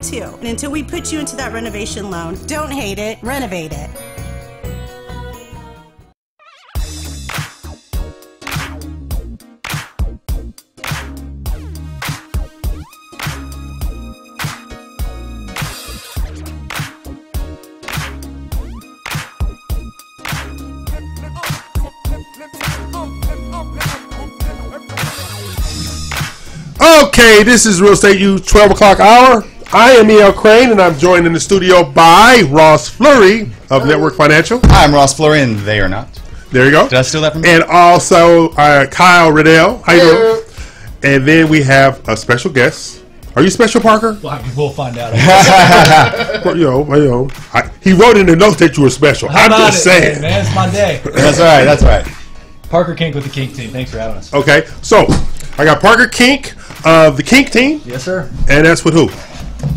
too. And until we put you into that renovation loan, don't hate it, renovate it. Okay, this is Real Estate U 12 o'clock hour. I am E.L. Crane, and I'm joined in the studio by Ross Fleury of Network Financial. Hi, I'm Ross Fleury, and they are not. There you go. Did I steal that from you? And also Kyle Riddell. How you doing? And then we have a special guest. Are you special, Parker? Well, we'll find out. Well, he wrote in the notes that you were special. How I'm about just it, saying. man, it's my day. That's right. That's right. Parker Kink with the Kink team. Thanks for having us. Okay, so I got Parker Kink of the Kink team. Yes, sir. And that's with who?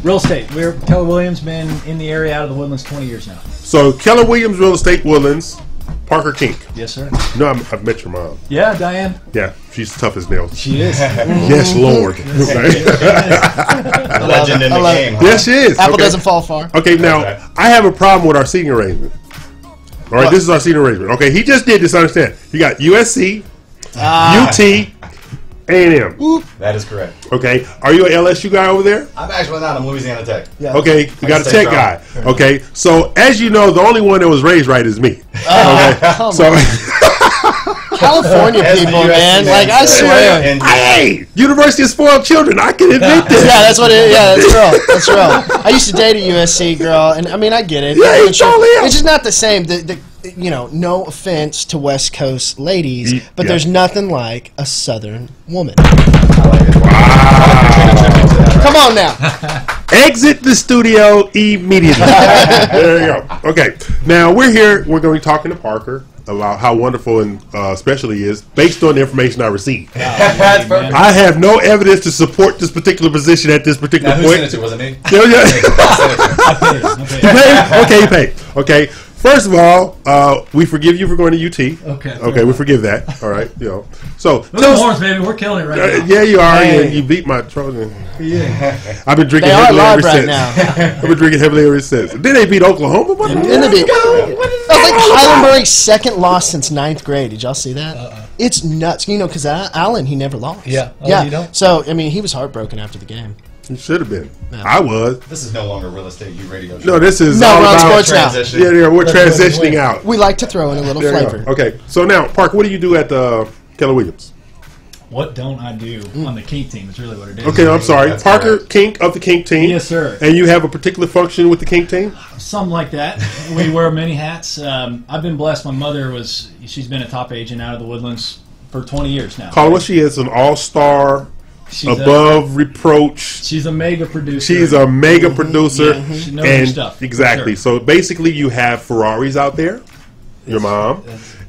Real estate. Keller Williams, been in the area out of the Woodlands 20 years now. So Keller Williams Real Estate Woodlands, Parker Kink. Yes, sir. No, I've met your mom. Yeah, Diane. Yeah, she's tough as nails. She is. Yes, Lord. A legend in the game. Huh? Yes, she is. Apple doesn't fall far. Okay, now, I have a problem with our seating arrangement. All right, this is our seating arrangement. Okay, he just did this, understand. You got USC, UT, A&M. That is correct. Okay, are you an LSU guy over there? I'm actually not. I'm Louisiana Tech. Yeah. Okay, you got a tech guy. Okay, so as you know, the only one that was raised right is me. Okay, so California people, man. Like, I swear. hey, University of Spoiled Children. I can admit this. Yeah, that's what it is. Yeah, that's real. That's real. I used to date a USC girl, and I mean, I get it. Yeah, it's just not the same. No offense to West Coast ladies, but there's nothing like a Southern woman. Wow. Come on now. Exit the studio immediately. There you go. Okay, now we're here. We're going to be talking to Parker about how wonderful and special he is based on the information I received. That's perfect. I have no evidence to support this particular position at this particular Now, who point. sent it to? Was it me? You paid? Okay, you paid. Okay. First of all, we forgive you for going to UT. Okay, we forgive that. All right, So, Horns, baby, we're killing it right now. yeah, you are. Hey. You beat my Trojan. Yeah. I've been drinking They are heavily live ever right since. now. I've been drinking heavily ever since. Then they beat Oklahoma. What the Then they beat. What is That's like Highlandburg's second loss since 9th grade. Did y'all see that? It's nuts. Because Allen, he never lost. Yeah. Oh, yeah. you don't? So, I mean, he was heartbroken after the game. It should have been. Yeah. I was. This is no longer Real Estate U radio show. No, this is No, all we're on about sports now. transition. Yeah, we're Let's transitioning win. out. We like to throw in a little There you flavor. go. Okay, so now, Park, what do you do at Keller Williams? What don't I do on the Kink team is really what it is. Okay, I'm sorry. That's Parker correct. Kink of the Kink team. Yes, sir. And you have a particular function with the Kink team? Something like that. We wear many hats. I've been blessed. My mother she's been a top agent out of the Woodlands for 20 years now. Call her what she is, an all-star, She's above reproach. She's a mega producer. She's a mega producer. She knows her stuff. Exactly. Sure. So basically you have Ferraris out there, your mom,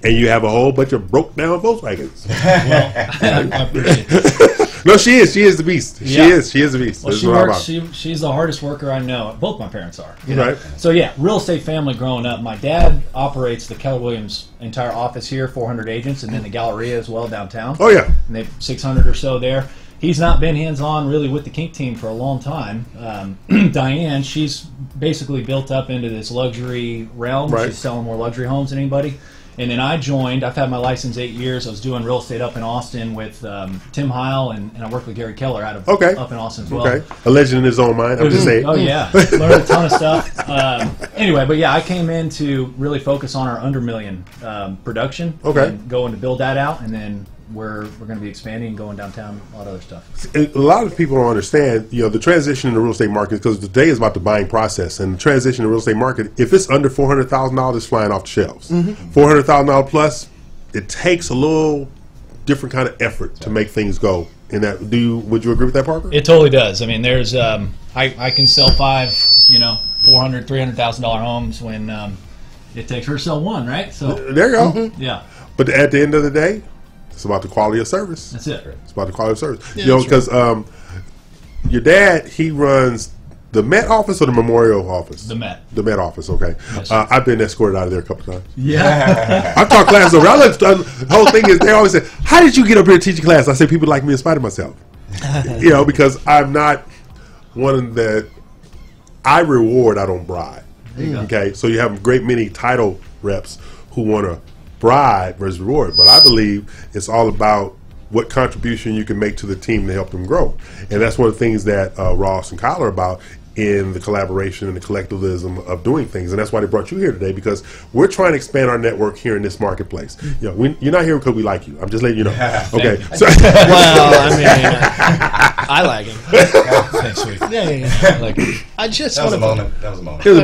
and you have a whole bunch of broke-down Volkswagens. Well, I appreciate it. No, she is. She is the beast. She Yeah. is. She is the beast. Well, That's she what I'm works. about. She's the hardest worker I know. Both my parents are. Right. So yeah, real estate family growing up. My dad operates the Keller Williams entire office here, 400 agents, and then the Galleria as well downtown. Oh, yeah. And they've 600 or so there. He's not been hands-on really with the Kink team for a long time. Diane, she's basically built up into this luxury realm. Right. She's selling more luxury homes than anybody. And then I joined. I've had my license 8 years. I was doing real estate up in Austin with Tim Heil, and I worked with Gary Keller out of up in Austin as well. Okay. A legend in his own mind. I'm just saying. Oh, yeah. Learned a ton of stuff. Anyway, but yeah, I came in to really focus on our under million production. Okay. And going to build that out, and then we're going to be expanding and going downtown, a lot of other stuff. A lot of people don't understand, the transition in the real estate market, because today is about the buying process, and the transition in the real estate market, if it's under $400,000, it's flying off the shelves. $400,000 plus, it takes a little different kind of effort to make things go. In that, would you agree with that, Parker? It totally does. I mean, there's I can sell $500,000, $300,000 homes when it takes her to sell one, right? So there you go. yeah, But at the end of the day, it's about the quality of service. that's it. It's about the quality of service. Yeah, Because your dad, he runs the Met office or the Memorial office? The Met. The Met office, okay. Yes. I've been escorted out of there a couple times. Yeah. I've taught classes over. The whole thing is, they always say, how did you get up here to teach a class? I say, people like me in spite of myself. Because I'm not one that I reward, I don't bribe. you go. Okay, so you have a great many title reps who want to bribe versus reward, but I believe it's all about what contribution you can make to the team to help them grow, and that's one of the things that Ross and Kyle are about in the collaboration and the collectivism of doing things, and that's why they brought you here today, because we're trying to expand our network here in this marketplace. You know, you're not here because we like you. I'm just letting you know. Okay. So, Well, I mean, I like him. Thanks, sweet. Yeah. Like, I just That was a want to. moment. That was a moment. here's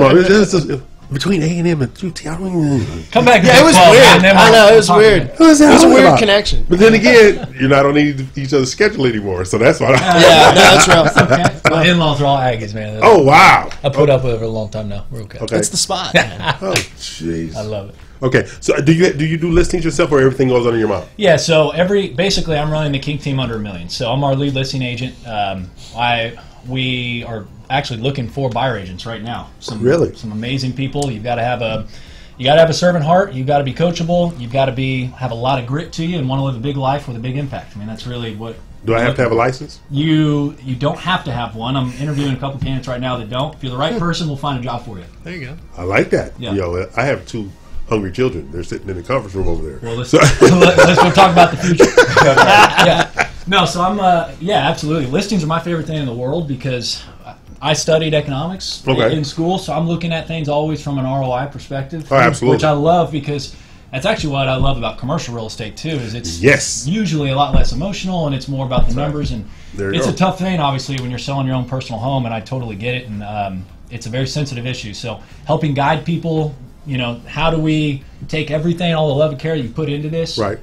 a moment. Between A&M and UT, I don't even. come back. Yeah, it was weird. I know, it was weird. What is that It was a all weird about? connection. But then again, you're not on each other's schedule anymore, so that's why. Yeah, no, that's rough. Okay. My in-laws are all Aggies, man. Oh wow. I put up with it for a long time now. We're okay. Okay. It's the spot, man. Oh jeez. I love it. Okay, so do you do listings yourself, or everything goes under your mouth? Yeah, so basically I'm running the King team under $1 million. So I'm our lead listing agent. We are actually looking for buyer agents right now. Some amazing people. You've got to have a servant heart. You've got to be coachable. You've got to have a lot of grit to you and want to live a big life with a big impact. I mean, that's really what. Do I have to have a license? You don't have to have one. I'm interviewing a couple candidates right now that don't. If you're the right person, we'll find a job for you. There you go. I like that. Yeah. Yo, I have 2 hungry children. They're sitting in the conference room over there. Well, let's go talk about the future. Yeah. No, so I'm, absolutely. Listings are my favorite thing in the world because I studied economics in school, so I'm looking at things always from an ROI perspective. Oh, absolutely. Which I love because that's actually what I love about commercial real estate, too, is it's usually a lot less emotional and it's more about the numbers. And it's a tough thing, obviously, when you're selling your own personal home, and I totally get it. And it's a very sensitive issue. So helping guide people, you know, how do we take everything, all the love and care that you put into this, right?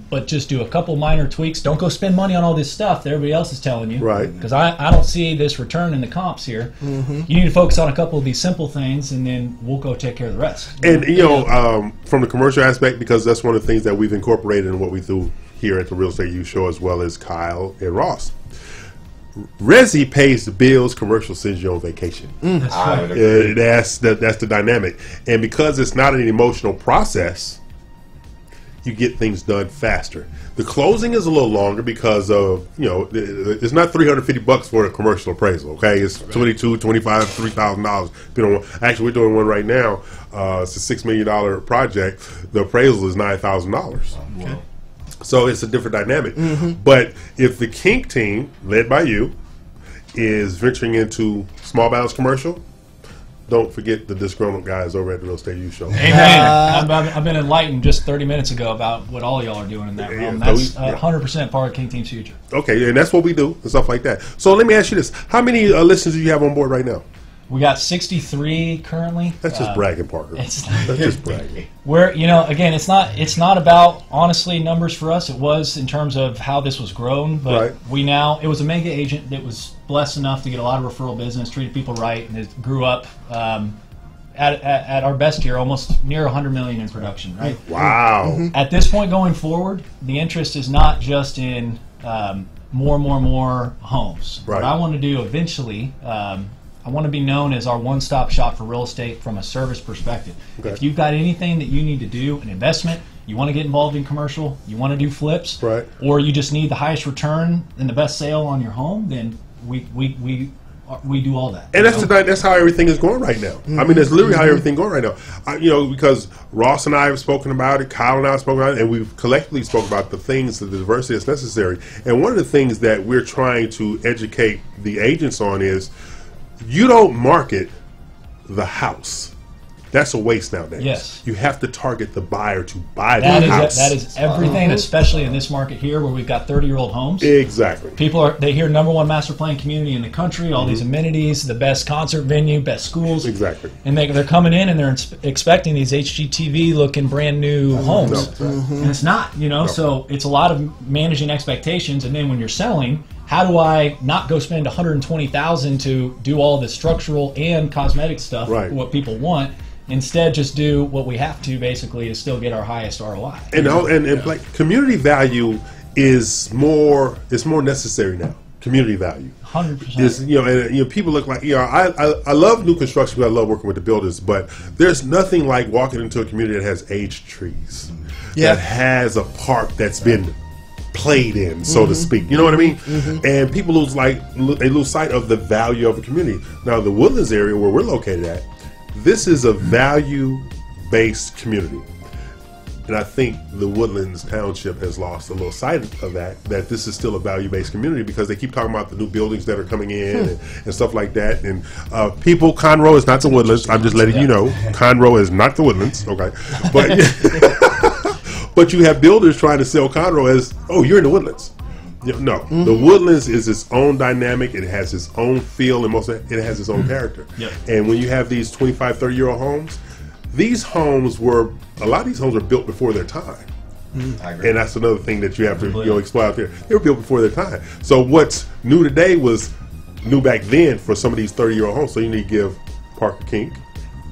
But just do a couple minor tweaks. Don't go spend money on all this stuff that everybody else is telling you, right? Because I don't see this return in the comps here. You need to focus on a couple of these simple things, and then we'll go take care of the rest. And you know, from the commercial aspect, because that's one of the things that we've incorporated in what we do here at the Real Estate U Show, as well as Kyle and Ross. Resi pays the bills, commercial sends you on vacation. That's right. That's the dynamic. And because it's not an emotional process, you get things done faster. The closing is a little longer because of, you know, it's not $350 for a commercial appraisal, okay? It's $22, $25, $3,000. Actually, we're doing one right now. It's a $6 million project. The appraisal is $9,000. Okay. So it's a different dynamic. But if the Kink team, led by you, is venturing into small balance commercial, don't forget the disgruntled guys over at the Real Estate U Show. Amen. I've been enlightened just 30 minutes ago about what all y'all are doing in that realm. That's 100% part of King Team's future. Okay, and that's what we do and stuff like that. So let me ask you this: how many listeners do you have on board right now? We got 63 currently. That's just bragging, Parker. That's just bragging. We're, you know, again, it's not about, honestly, numbers for us. It was in terms of how this was grown, but it was a mega agent that was blessed enough to get a lot of referral business, treated people right, and it grew up at our best year, almost near 100 million in production, right? Wow. At this point going forward, the interest is not just in more homes. Right. What I want to do eventually, I want to be known as our one-stop shop for real estate from a service perspective. Okay. If you've got anything that you need to do, an investment, you want to get involved in commercial, you want to do flips, right, or you just need the highest return and the best sale on your home, then we do all that. And that's how everything is going right now. I mean, that's literally how everything going right now. You know, because Ross and I have spoken about it, Kyle and I have spoken about it, and we've collectively spoken about the things, the diversity that's necessary. And one of the things that we're trying to educate the agents on is, you don't market the house. That's a waste nowadays. Yes. You have to target the buyer to buy the house. That is everything, especially in this market here where we've got 30-year-old homes. Exactly. People they hear #1 master plan community in the country, all these amenities, the best concert venue, best schools. Exactly. And they're coming in and they're expecting these HGTV looking brand new homes. And it's not, you know, so it's a lot of managing expectations, and then when you're selling, how do I not go spend $120,000 to do all the structural and cosmetic stuff, what people want, instead just do what we have to basically to still get our highest ROI. And like community value is more necessary now. Community value, 100%. Is, you know, and you know, people look like, you know, I love new construction because I love working with the builders, but there's nothing like walking into a community that has aged trees, that has a park that's been played in, so to speak. You know what I mean? And people lose sight of the value of a community. Now, the Woodlands area where we're located at, this is a value-based community. And I think the Woodlands Township has lost a little sight of that this is still a value-based community because they keep talking about the new buildings that are coming in and stuff like that. And people, Conroe is not the Woodlands. I'm just letting you know. Conroe is not the Woodlands, okay? But, but you have builders trying to sell Conroe as, oh, you're in the Woodlands. No, the Woodlands is its own dynamic. It has its own feel, and it has its own character. Yep. And when you have these 25, 30-year-old homes, a lot of these homes were built before their time. I agree. And that's another thing that you have to explore out there. They were built before their time. So what's new today was new back then for some of these 30-year-old homes. So you need to give Parker Kink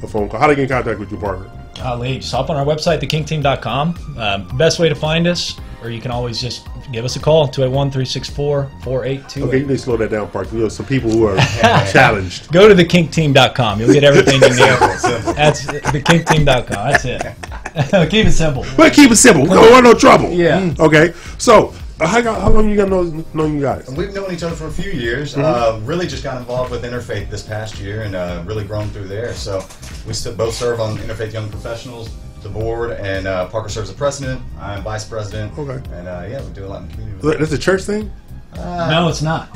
a phone call. How do they get in contact with you, Parker? Just hop on our website, thekinkteam.com. Best way to find us, or you can always just give us a call, 281-364-4828. Okay, you need to slow that down, Parker. You know, some people who are challenged. Go to thekinkteam.com. You'll get everything you need. That's thekinkteam.com. That's it. Keep it simple. But keep it simple. We don't want no trouble. Yeah. Okay. So, how long you got known you guys? We've known each other for a few years. Really just got involved with Interfaith this past year and really grown through there. So we both serve on Interfaith Young Professionals, the board, and Parker serves as president. I'm vice president. Okay. And we do a lot in the community. That's a church thing? No, it's not.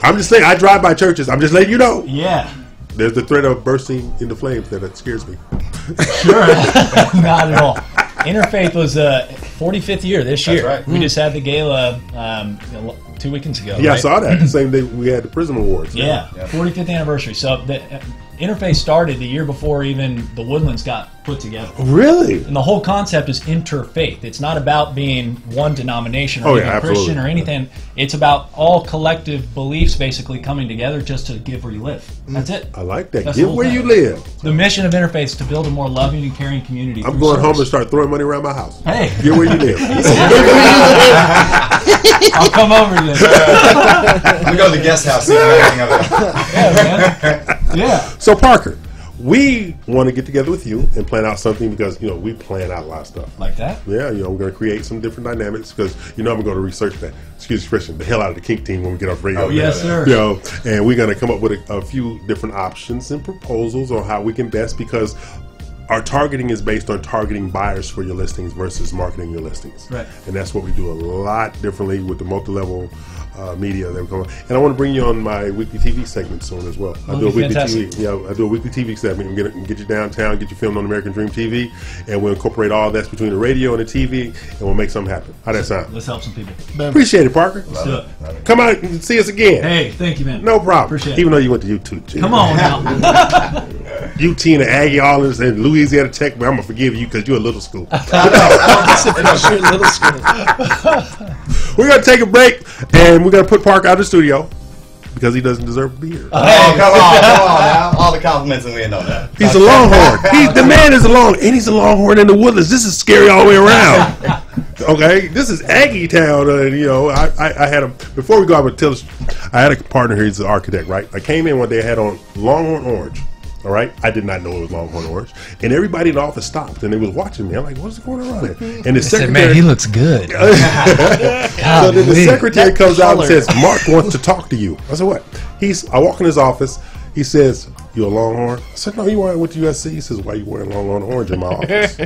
I'm just saying, I drive by churches. I'm just letting you know. Yeah. There's the threat of bursting into flames that scares me. Sure. Not at all. Interfaith was 45th year this year. That's right. We just had the gala 2 weekends ago. Yeah, right? I saw that. The same day we had the Prism Awards. Yeah, 45th anniversary. So the Interfaith started the year before even the Woodlands got put together. Really? And the whole concept is interfaith. It's not about being one denomination or even Christian or anything. It's about all collective beliefs basically coming together just to give where you live. That's it. I like that. Give where you live. The mission of Interfaith is to build a more loving and caring community. I'm going home and start throwing money around my house. Hey. Get where you live. I'll come over to you. We go to the guest house. Yeah, man. Yeah. So Parker, we want to get together with you and plan out something because we plan out a lot of stuff like that. Yeah, we're going to create some different dynamics because I'm going to research that. Excuse the expression, the hell out of the Kink Team when we get off radio. Oh yes, sir. And we're going to come up with a few different options and proposals on how we can best, because our targeting is based on targeting buyers for your listings versus marketing your listings. Right. And that's what we do a lot differently with the multi-level media that we come on. And I want to bring you on my weekly TV segment soon as well. I do a weekly TV. Yeah, I do a weekly TV segment and get you downtown, get you filmed on American Dream TV, and we'll incorporate all that's between the radio and the TV, and we'll make something happen. How that sound? Let's help some people. Appreciate it, Parker. Let's do it. Come out and see us again. Hey, thank you, man. No problem. Appreciate it. Even though you went to UT. Come on now. UT and the Aggie Allers and Louisiana Tech, but I'm gonna forgive you because you're a little school. We're gonna take a break and we're gonna put Parker out of the studio because he doesn't deserve to be here. Oh, come on now. All the compliments and we know that. He's a Longhorn. The man is a Longhorn, and he's a Longhorn in the Woodlands. This is scary all the way around. Okay, this is Aggie Town. I had him before we go. I would tell us. I had a partner here. He's an architect, right? I came in one day. I had on Longhorn orange. All right, I did not know it was Longhorn orange, and everybody in the office stopped and they was watching me. I'm like, "What's going on here?" And the secretary, man, he looks good. So then the secretary comes out and says, "Mark wants to talk to you." I said, "What?" I walk in his office. He says, "You a Longhorn?" I said, "No, you went to USC." He says, "Why you wearing Longhorn orange in my office?"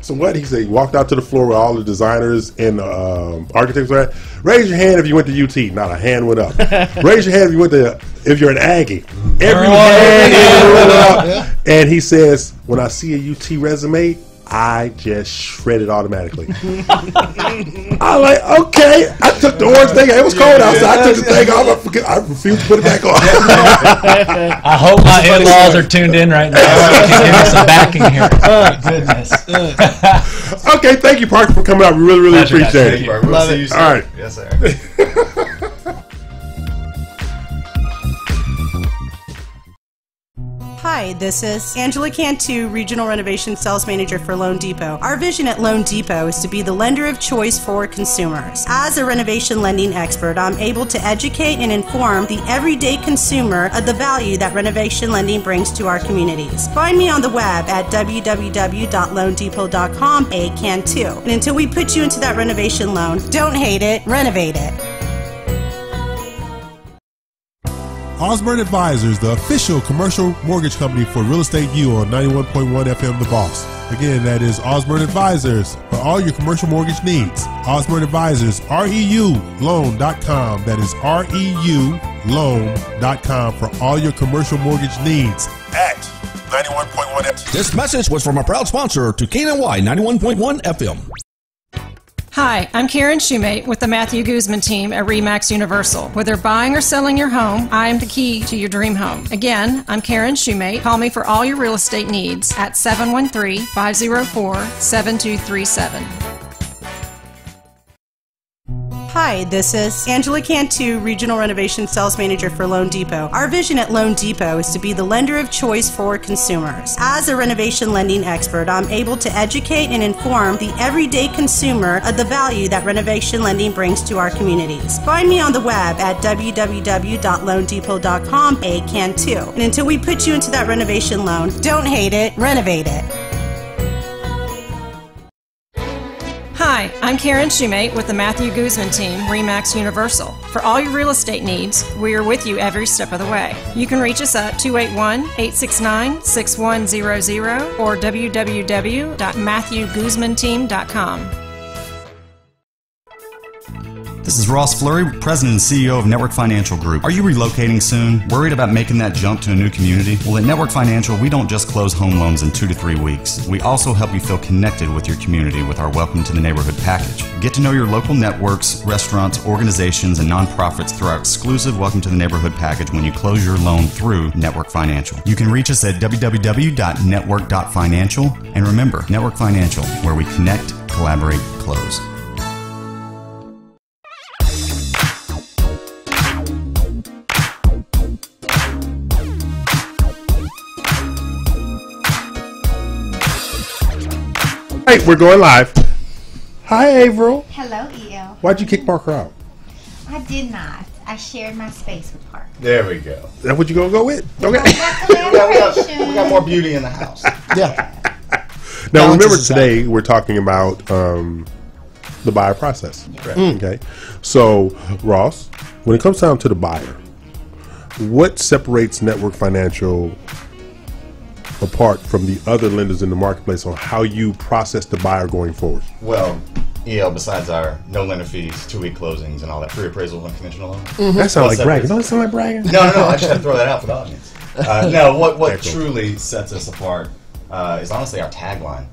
So what? He said, he walked out to the floor where all the designers and architects were at. Raise your hand if you went to UT. Not a hand went up. Raise your hand if you're an Aggie. Every hand went up. And he says, when I see a UT resume, I just shred it automatically. I'm like, okay. I took the orange thing. It was cold outside. I took the thing off. I refused to put it back on. I hope my in-laws are tuned in right now. So you can give me some backing here. Oh, goodness. Okay, thank you, Parker, for coming out. We really, really appreciate it. Love it. All right. Yes, sir. Hi, this is Angela Cantu, Regional Renovation Sales Manager for Loan Depot. Our vision at Loan Depot is to be the lender of choice for consumers. As a renovation lending expert, I'm able to educate and inform the everyday consumer of the value that renovation lending brings to our communities. Find me on the web at www.loandepot.com, Cantu. And until we put you into that renovation loan, don't hate it, renovate it. Osborne Advisors, the official commercial mortgage company for Real Estate U on 91.1 FM The Boss. Again, that is Osborne Advisors for all your commercial mortgage needs. Osborne Advisors, REULoan.com. That is REULoan.com for all your commercial mortgage needs at 91.1 FM. This message was from a proud sponsor to KNY 91.1 FM. Hi, I'm Karen Shoemate with the Matthew Guzman team at RE/MAX Universal. Whether buying or selling your home, I am the key to your dream home. Again, I'm Karen Shoemate. Call me for all your real estate needs at 713-504-7237. Hi, this is Angela Cantu, Regional Renovation Sales Manager for Loan Depot. Our vision at Loan Depot is to be the lender of choice for consumers. As a renovation lending expert, I'm able to educate and inform the everyday consumer of the value that renovation lending brings to our communities. Find me on the web at www.loandepot.com, Cantu. And until we put you into that renovation loan, don't hate it, renovate it. Hi, I'm Karen Shoemate with the Matthew Guzman team, RE/MAX Universal. For all your real estate needs, we are with you every step of the way. You can reach us at 281-869-6100 or www.matthewguzmanteam.com. This is Ross Fleury, President and CEO of Network Financial Group. Are you relocating soon? Worried about making that jump to a new community? Well, at Network Financial, we don't just close home loans in 2 to 3 weeks. We also help you feel connected with your community with our Welcome to the Neighborhood package. Get to know your local networks, restaurants, organizations, and nonprofits through our exclusive Welcome to the Neighborhood package when you close your loan through Network Financial. You can reach us at www.network.financial. And remember, Network Financial, where we connect, collaborate, close. Hey, we're going live. Hi, Averill. Hello, EL. Why'd you kick Parker out? I did not. I shared my space with Parker. There we go. Is that what you gonna go with? Okay. We got more beauty in the house. Yeah. Now, Balance remember is today we're talking about the buyer process. Correct. Okay. So, Ross, when it comes down to the buyer, what separates Network Financial apart from the other lenders in the marketplace on how you process the buyer going forward? Well, EL, besides our no lender fees, 2-week closings, and all that free appraisal and conventional loan. That sounds like bragging. Don't it sound like bragging? No. I just had to throw that out for the audience. No, what truly sets us apart is honestly our tagline.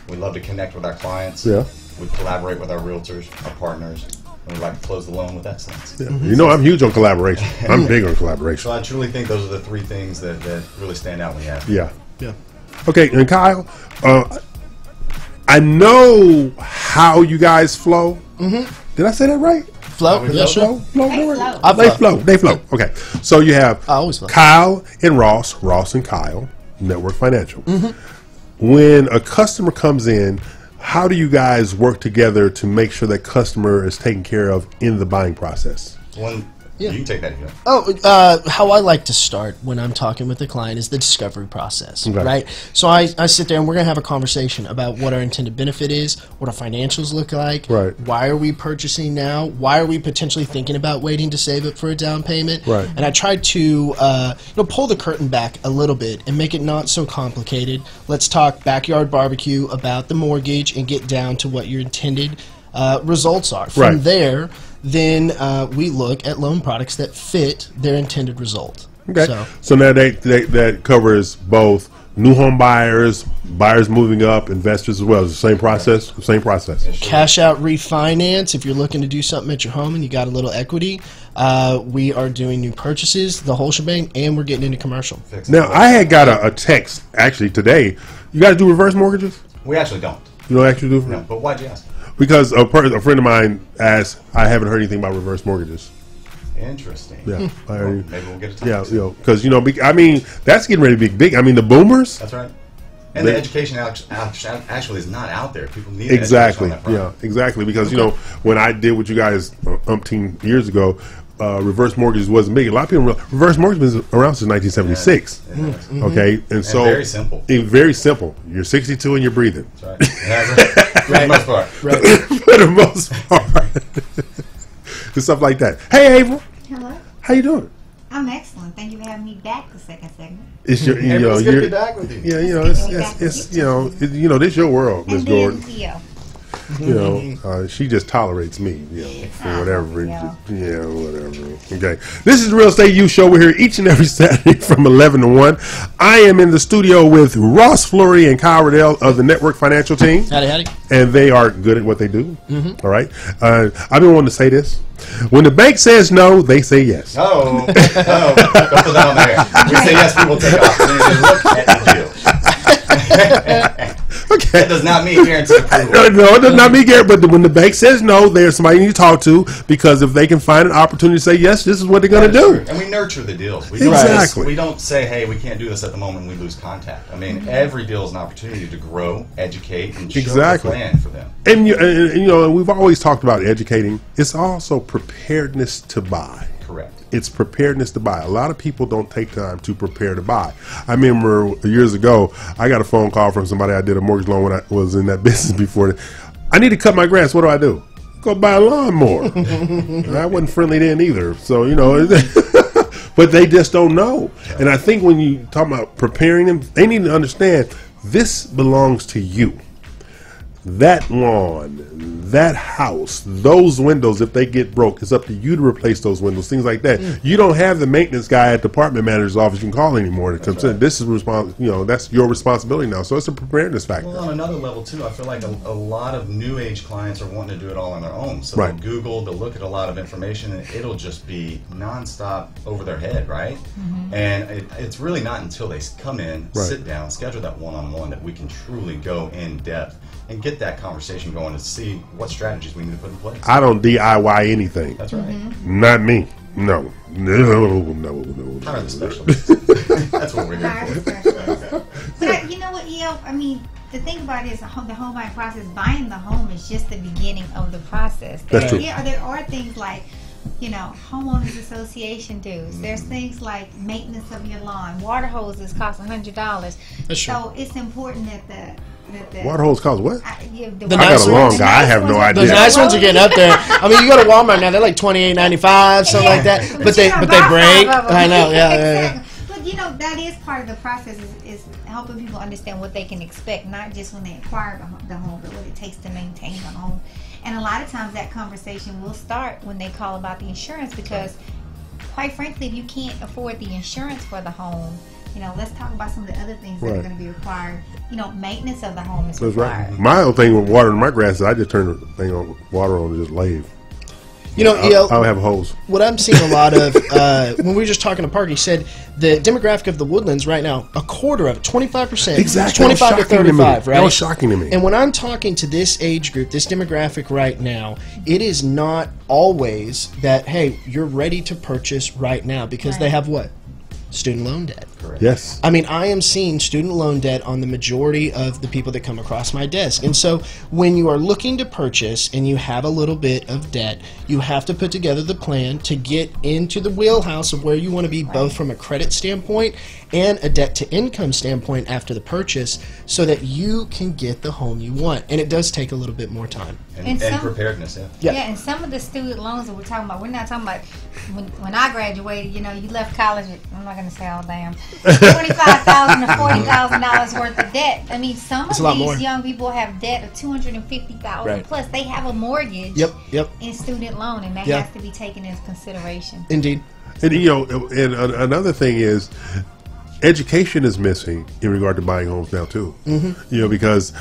We love to connect with our clients. Yeah. We collaborate with our realtors, our partners, and we like to close the loan with excellence. Yeah. You know, I'm huge on collaboration. I'm big on collaboration. So I truly think those are the 3 things that really stand out when you ask me. Yeah. Yeah. Okay, and Kyle, I know how you guys flow. Mm-hmm. Did I say that right? Flow? Yeah, sure. Flow. flow. They flow. Okay, so you have I always flow. Kyle and Ross and Kyle, Network Financial. Mm-hmm. When a customer comes in, how do you guys work together to make sure that customer is taken care of in the buying process? You can take that here. How I like to start when I'm talking with the client is the discovery process, Okay. right? So I sit there and we're going to have a conversation about what our intended benefit is, what our financials look like, Right. why are we purchasing now, why are we potentially thinking about waiting to save it for a down payment, Right. and I try to pull the curtain back a little bit and make it not so complicated. Let's talk backyard barbecue about the mortgage and get down to what your intended results are. From Right. there, then we look at loan products that fit their intended result. Okay. So now that covers both new home buyers, buyers moving up, investors as well. It's the same process. Same process. Cash out refinance. If you're looking to do something at your home and you got a little equity, we are doing new purchases, the whole shebang, and we're getting into commercial. Now I had got a text actually today. You guys do reverse mortgages? We actually don't. You don't actually do? No, but why'd you ask? Because a friend of mine asked, I haven't heard anything about reverse mortgages. Interesting. Yeah, Well, maybe we'll get a time. yeah, because I mean, that's getting ready to be big. I mean, the boomers. That's right. And the education actually is not out there. People need exactly. education on that front. Yeah, exactly. Because when I did with you guys umpteen years ago, reverse mortgages wasn't big. A lot of people reverse mortgages been around since 1976. Yeah. Okay, and so very simple. Very simple. You're 62 and you're breathing. That's right. For the most part. Right. For the most part. And stuff like that. Hey, April. Hello. How you doing? I'm excellent. Thank you for having me back the second segment. It's your, Everyone's good to be back with you. Yeah, it's this your world, Miss And Gordon. then Theo. She just tolerates me, for whatever. Yeah. Whatever. Okay. This is the Real Estate U Show. We're here each and every Saturday from 11 to 1. I am in the studio with Ross Fleury and Kyle Riddell of the Network Financial Team. Howdy. And they are good at what they do. All right. I've been wanting to say this. When the bank says no, they say yes. Don't put that on there. We say yes, people take off. Look at the deal. Okay. That does not mean guarantee approval. No, it does not mean guarantee. But when the bank says no, there's somebody you need to talk to, because if they can find an opportunity to say yes, this is what they're going to do. And we nurture the deals. Exactly. We don't say, hey, we can't do this at the moment, we lose contact. I mean, every deal is an opportunity to grow, educate, and show the plan for them. And we've always talked about educating. It's also preparedness to buy. Correct. It's preparedness to buy. A lot of people don't take time to prepare to buy. I remember years ago, I got a phone call from somebody I did a mortgage loan when I was in that business before. I need to cut my grass. What do? Go buy a lawnmower. And I wasn't friendly then either. So, but they just don't know. And I think when you talk about preparing them, they need to understand this belongs to you. That lawn, that house, those windows, if they get broke, it's up to you to replace those windows, things like that. You don't have the maintenance guy at the department manager's office you can call anymore to come in. This is that's your responsibility now. So it's a preparedness factor. Well, on another level too, I feel like a lot of new age clients are wanting to do it all on their own. So they'll Google, they'll look at a lot of information, and it'll just be nonstop over their head, right? And it's really not until they come in, sit down, schedule that one-on-one that we can truly go in depth and get that conversation going to see what strategies we need to put in place. I don't DIY anything. That's right. Not me. No. Hire the specialists. That's what we're here for. But you know what, I mean, the thing about it is the home buying process. Buying the home is just the beginning of the process. That's true. There are things like, homeowners association dues. There's things like maintenance of your lawn. Water hoses cost $100. That's true. So it's important that the water hose cost what? I got a lawn guy. I have no idea. The nice ones are getting up there. I mean, you go to Walmart now; they're like $28.95, something like that. But they break. I know. Yeah. But that is part of the process. Is helping people understand what they can expect, not just when they acquire the home, but what it takes to maintain the home. And a lot of times that conversation will start when they call about the insurance, because, quite frankly, if you can't afford the insurance for the home, let's talk about some of the other things that are going to be required. Maintenance of the home is required. My whole thing with watering my grass is I just turn the thing on, water on, and just lave. I don't have a hose. What I'm seeing a lot of, when we were just talking to Park, he said the demographic of the Woodlands right now, a quarter of it, 25%. Exactly. 25 to 35, right? That was shocking to me. And when I'm talking to this age group, this demographic right now, it is not always that, hey, you're ready to purchase right now, because they have what? Student loan debt. Correct. Yes. I mean, I am seeing student loan debt on the majority of the people that come across my desk. And so when you are looking to purchase and you have a little bit of debt, you have to put together the plan to get into the wheelhouse of where you want to be, both from a credit standpoint and a debt to income standpoint after the purchase, so that you can get the home you want. And it does take a little bit more time. And preparedness, and some of the student loans that we're talking about, we're not talking about when I graduated, you left college with, I'm not going to say all damn, $25,000 to $40,000 worth of debt. I mean, some of these young people have debt of $250,000 plus. They have a mortgage in student loan, and that has to be taken into consideration. Indeed. And and another thing is, education is missing in regard to buying homes now too. Because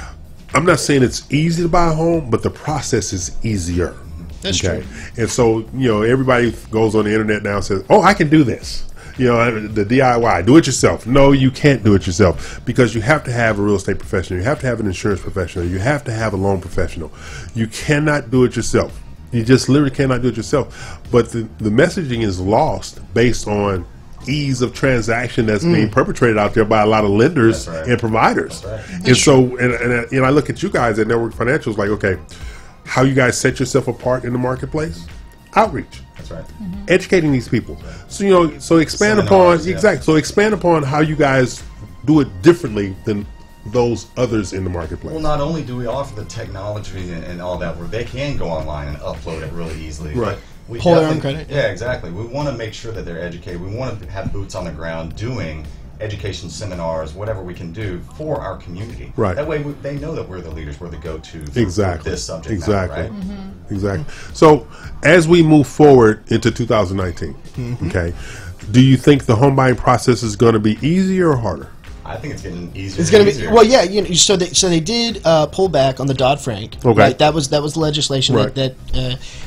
I'm not saying it's easy to buy a home, but the process is easier. That's true. And so, everybody goes on the internet now and says, oh, I can do this. The DIY, do it yourself. No, you can't do it yourself, because you have to have a real estate professional. You have to have an insurance professional. You have to have a loan professional. You cannot do it yourself. You just literally cannot do it yourself. But the messaging is lost based on ease of transaction that's being perpetrated out there by a lot of lenders and providers. And so, and I look at you guys at Network Financials like, okay, how you guys set yourself apart in the marketplace? Outreach. That's right. Educating these people. So, so expand Seminars, upon, so expand upon how you guys do it differently than those others in the marketplace. Well, not only do we offer the technology and all that, where they can go online and upload it really easily, right? But we pull their own credit. Yeah, exactly. We want to make sure that they're educated. We want to have boots on the ground doing education seminars, whatever we can do for our community. Right. That way they know that we're the leaders, we're the go-to for this subject Exactly. matter, right? Exactly. So as we move forward into 2019, okay, do you think the home buying process is going to be easier or harder? I think it's getting easier. It's going to be yeah. You know, so they did pull back on the Dodd-Frank. Okay, right? That was the legislation that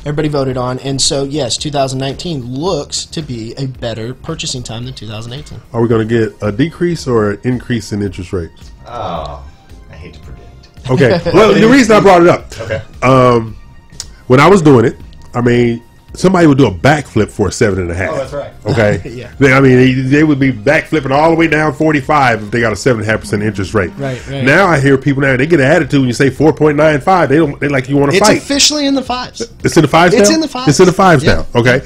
everybody voted on, and so yes, 2019 looks to be a better purchasing time than 2018. Are we going to get a decrease or an increase in interest rates? Oh, I hate to predict. Okay. Well, the reason I brought it up, when I was doing it, I mean, somebody would do a backflip for a 7.5. Oh, that's right. Okay. Yeah. I mean, they would be backflipping all the way down 45 if they got a 7.5% interest rate. Right. Now I hear people they get an attitude when you say 4.95. They like you want to fight. It's officially in the fives. It's in the fives now? It's in the fives. It's in the fives Yeah. now. Okay.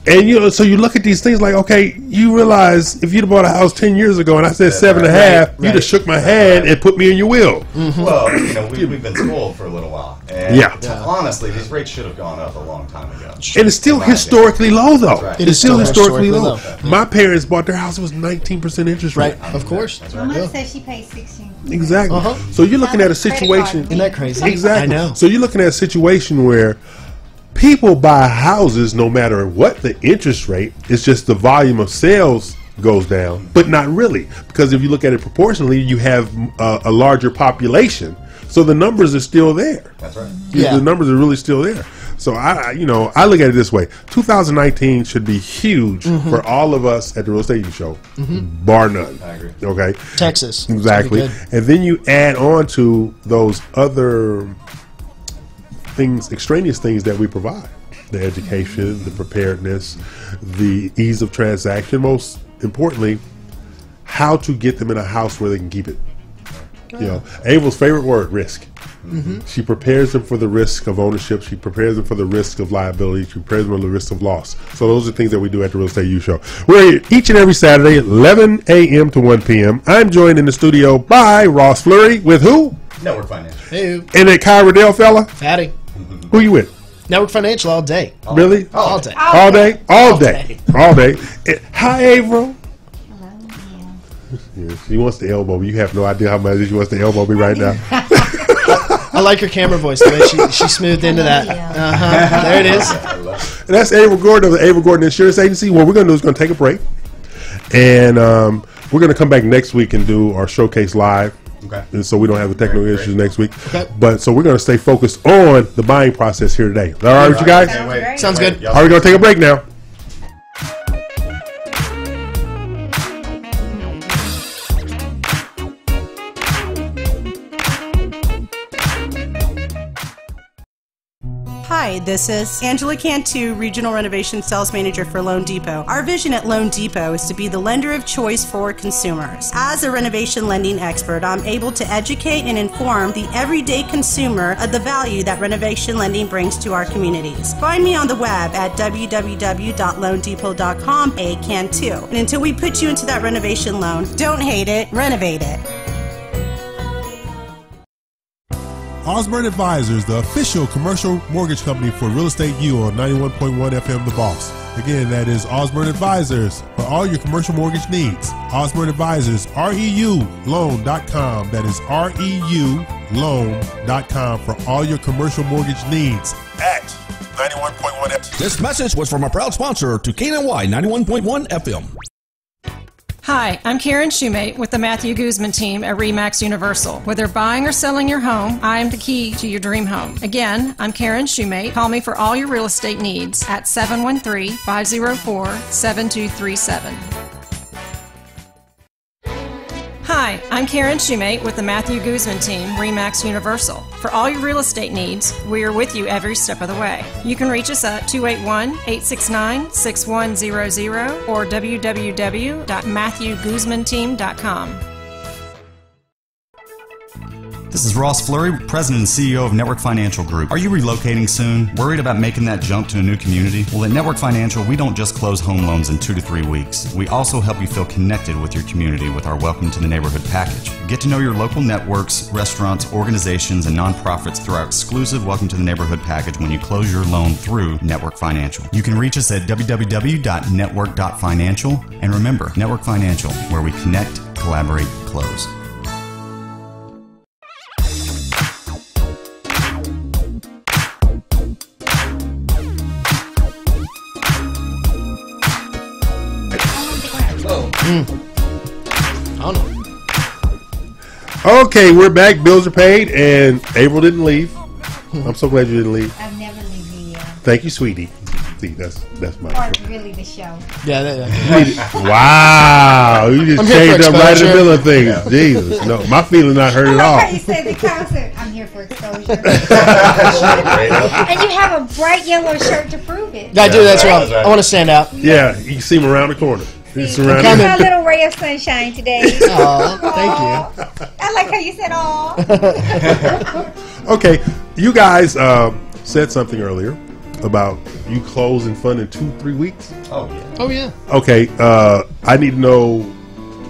And so you look at these things like, okay, you realize if you'd have bought a house 10 years ago and I said 7.5, you'd have shook my hand and put me in your will. Well, we've been spoiled for a little while. And honestly, these rates should have gone up a long time ago. And it's still historically low, though. Right. It is still historically low. My parents bought their house, it was 19% interest rate. Right, of course. My mother said she paid 16. Exactly. So you're looking at a situation. Isn't that crazy? Exactly. I know. So you're looking at a situation where people buy houses no matter what the interest rate. It's just the volume of sales goes down, but not really, because if you look at it proportionally, you have a larger population, so the numbers are still there. That's right. The numbers are really still there. So I look at it this way: 2019 should be huge for all of us at the Real Estate U Show, bar none. I agree. Okay, Texas, exactly. And then you add on to those other things, extraneous things that we provide: the education, the preparedness, the ease of transaction. Most importantly, how to get them in a house where they can keep it. Abel's favorite word: risk. She prepares them for the risk of ownership. She prepares them for the risk of liability. She prepares them for the risk of loss. So those are things that we do at the Real Estate U Show. We're here each and every Saturday, 11 a.m. to 1 p.m. I'm joined in the studio by Ross Fleury with who? Network Financial. Hey, And that Kai Riddell fella? Howdy. Who you with? Network Financial all day. Really? All day. All day? All day. All day. Hi, April. Yeah, she wants to elbow me. You have no idea how much she wants to elbow me right now. I like her camera voice, the way she smoothed into that. There it is. And that's April Gordon of the April Gordon Insurance Agency. What we're going to do is going to take a break. And we're going to come back next week and do our showcase live. Okay. And so we don't have the technical issues next week. Okay. But so we're going to stay focused on the buying process here today. All right with you guys? Sounds good. All right, we're going to take a break now. Hi, this is Angela Cantu, Regional Renovation Sales Manager for Loan Depot. Our vision at Loan Depot is to be the lender of choice for consumers. As a renovation lending expert, I'm able to educate and inform the everyday consumer of the value that renovation lending brings to our communities. Find me on the web at www.loandepot.com, Cantu. And until we put you into that renovation loan, don't hate it, renovate it. Osborne Advisors, the official commercial mortgage company for Real Estate U on 91.1 FM The Boss. Again, that is Osborne Advisors for all your commercial mortgage needs. Osborne Advisors, REULoan.com. That is REULoan.com for all your commercial mortgage needs at 91.1 FM. This message was from a proud sponsor to KNY 91.1 FM. Hi, I'm Karen Shoemate with the Matthew Guzman team at RE/MAX Universal. Whether buying or selling your home, I am the key to your dream home. Again, I'm Karen Shoemate. Call me for all your real estate needs at 713-504-7237. Hi, Hi, I'm Karen Shoemate with the Matthew Guzman team, RE/MAX Universal. For all your real estate needs, we are with you every step of the way. You can reach us at 281-869-6100 or www.matthewguzmanteam.com. This is Ross Fleury, President and CEO of Network Financial Group. Are you relocating soon? Worried about making that jump to a new community? Well, at Network Financial, we don't just close home loans in 2 to 3 weeks. We also help you feel connected with your community with our Welcome to the Neighborhood package. Get to know your local networks, restaurants, organizations, and nonprofits through our exclusive Welcome to the Neighborhood package when you close your loan through Network Financial. You can reach us at www.network.financial. And remember, Network Financial, where we connect, collaborate, close. I don't know. Okay, we're back. Bills are paid, and April didn't leave. I'm so glad you didn't leave. I've never leave you. Thank you, sweetie. See, that's my. Or really the show. Yeah. Wow, you just changed up right in the middle of things. Yeah. Jesus, no, my feelings not hurt at all. You said the concert. I'm here for exposure. And you have a bright yellow shirt to prove it. I do. That's right. I want to stand out. Yeah, you can see him around the corner. He's I'm a little ray of sunshine today. Oh, thank you. I like how you said "aw." Okay, you guys said something earlier about you closing fund in 2-3 weeks. Oh yeah. Oh yeah. Okay, I need to know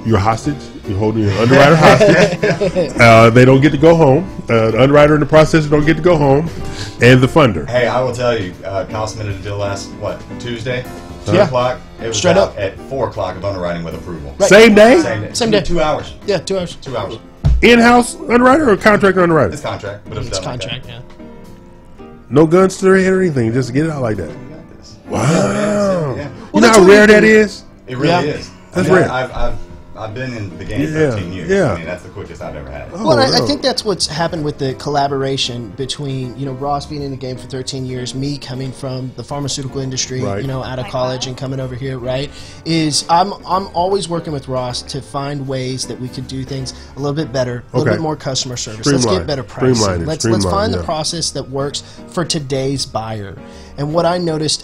your hostage. You're holding your underwriter hostage. They don't get to go home. The underwriter and the processor don't get to go home, and the funder. Hey, I will tell you, Kyle submitted a deal last Tuesday. 2 Yeah. o'clock. It was Straight out up at 4 o'clock of underwriting with approval. Right. Same day? Same day. 2 hours. Yeah, 2 hours. 2 hours. In-house underwriter or contract underwriter? It's contract, but It's done contract. Like No guns to their head or anything. Just get it out like that. that. You got this. Wow. Yeah. You know how rare that is? It really Yeah. is. That's I mean, rare. I've been in the game Yeah, 13 years. yeah. I mean, that's the quickest I've ever had. Well, I no. think that's what's happened with the collaboration between, Ross being in the game for 13 years, me coming from the pharmaceutical industry, Right. out of college and coming over here, right? Is I'm always working with Ross to find ways that we could do things a little bit better, a little Okay. bit more customer service. Let's Streamline. get better pricing. Streamline it. Let's Streamline, find yeah. the process that works for today's buyer. And what I noticed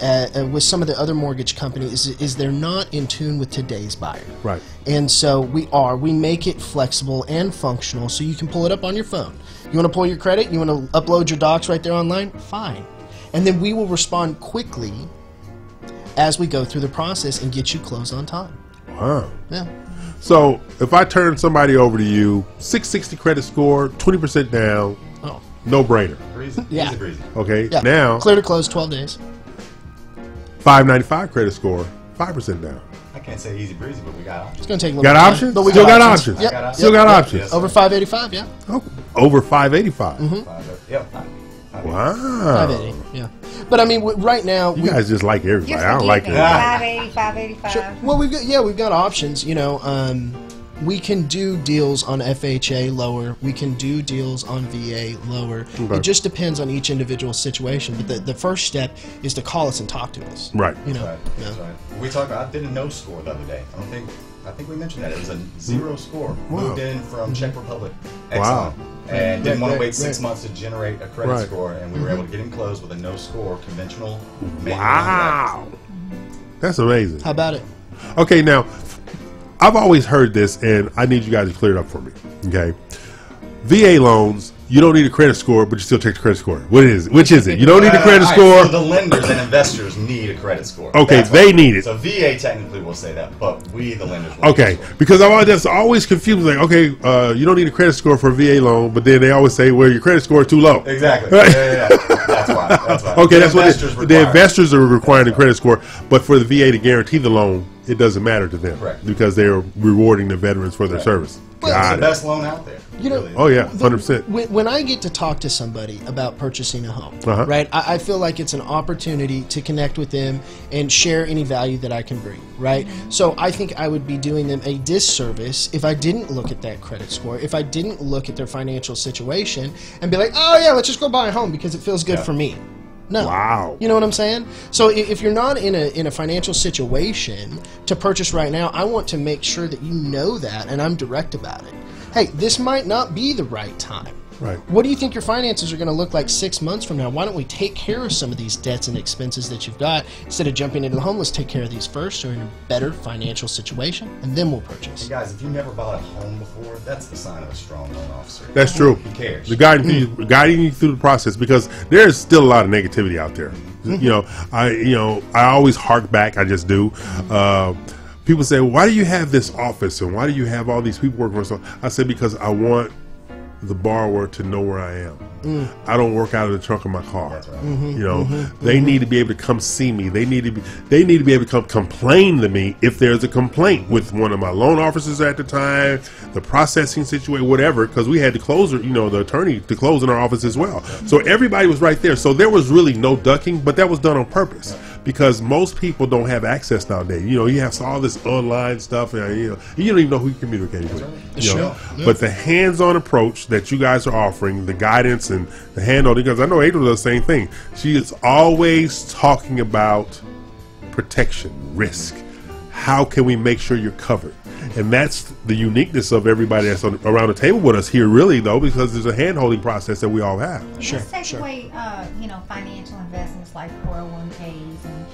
with some of the other mortgage companies is they're not in tune with today's buyer. Right. And so we make it flexible and functional so you can pull it up on your phone. You want to pull your credit? You want to upload your docs right there online? Fine. And then we will respond quickly as we go through the process and get you closed on time. Wow. Yeah. So if I turn somebody over to you, 660 credit score, 20% down, Oh. no brainer. Breezy. Yeah. Easy breezy. Okay. Yeah. Now, Clear to close 12 days. 595 credit score, 5% down. I can't say easy breezy, but we got options. It's going to take a little Got bit of time, options? but we Still got options. options. Yep. Got Still got options. Yes. Over 585, yeah. Oh, over 585. Yeah. Wow. 580, yeah. But I mean, right now, You guys just like everybody. Just I don't like it. 580, 585. Sure. Well, we've got options. We can do deals on FHA lower. We can do deals on VA lower. Okay. It just depends on each individual situation. But the first step is to call us and talk to us. Right. You know. Right. That's right. We talked. I did a no score the other day. I think we mentioned that it was a 0 score. Wow. Moved in from Czech Republic. Wow. Excellent. And didn't want to Right, wait 6 right. months to generate a credit Right. score, and we were able to get him closed with a no score conventional. manual Wow. That's amazing. How about it? Okay, now, I've always heard this, and I need you guys to clear it up for me. Okay, VA loans, you don't need a credit score, but you still take the credit score. What is it? Which is it? You don't need a credit All right, score. so the lenders and investors need a credit score. Okay, That's they why. need it. So VA technically will say that, but we, the lenders, will Okay, need a score. because that's always confused. Like, okay, you don't need a credit score for a VA loan, but then they always say, well, your credit score is too low. Exactly. Right. Yeah. That's why. That's why. Okay, The that's what investors the require it. investors are requiring a credit score, but for the VA to guarantee the loan, it doesn't matter to them. Correct. Because they're rewarding the veterans for their Right. service. It's Got the it. best loan out there. You know- Really is. Oh yeah, 100%. When I get to talk to somebody about purchasing a home, Uh-huh. right, I feel like it's an opportunity to connect with them and share any value that I can bring, right? So I think I would be doing them a disservice if I didn't look at that credit score, if I didn't look at their financial situation and be like, oh yeah, let's just go buy a home because it feels good Yeah. for me. No. Wow. You know what I'm saying? So if you're not in a financial situation to purchase right now, I want to make sure that you know that, and I'm direct about it. hey, this might not be the right time. Right. What do you think your finances are going to look like 6 months from now? Why don't we take care of some of these debts and expenses that you've got instead of jumping into the home? Let's take care of these first, so you're in a better financial situation, and then we'll purchase. Hey guys, if you never bought a home before, that's the sign of a strong loan officer. That's true. He cares. The guiding you through the process, because there's still a lot of negativity out there. You know, I always hark back. I just do. People say, "Why do you have this office and why do you have all these people working for?" So I say, because I want the borrower to know where I am. I don't work out of the trunk of my car. That's right. You know, they need to be able to come see me. They need to be able to come complain to me if there's a complaint with one of my loan officers at the time, the processing situation, whatever, because we had the closer, the attorney to close in our office as well. So everybody was right there. So there was really no ducking, but that was done on purpose, because most people don't have access nowadays. You have all this online stuff, and you don't even know who you communicate with. But the hands-on approach that you guys are offering, the guidance and the hand-holding, because I know April does the same thing. She is always talking about protection, risk. How can we make sure you're covered? And that's the uniqueness of everybody that's around the table with us here, really, though, because there's a hand-holding process that we all have. Sure. Let's take away, financial investments like 401ks and,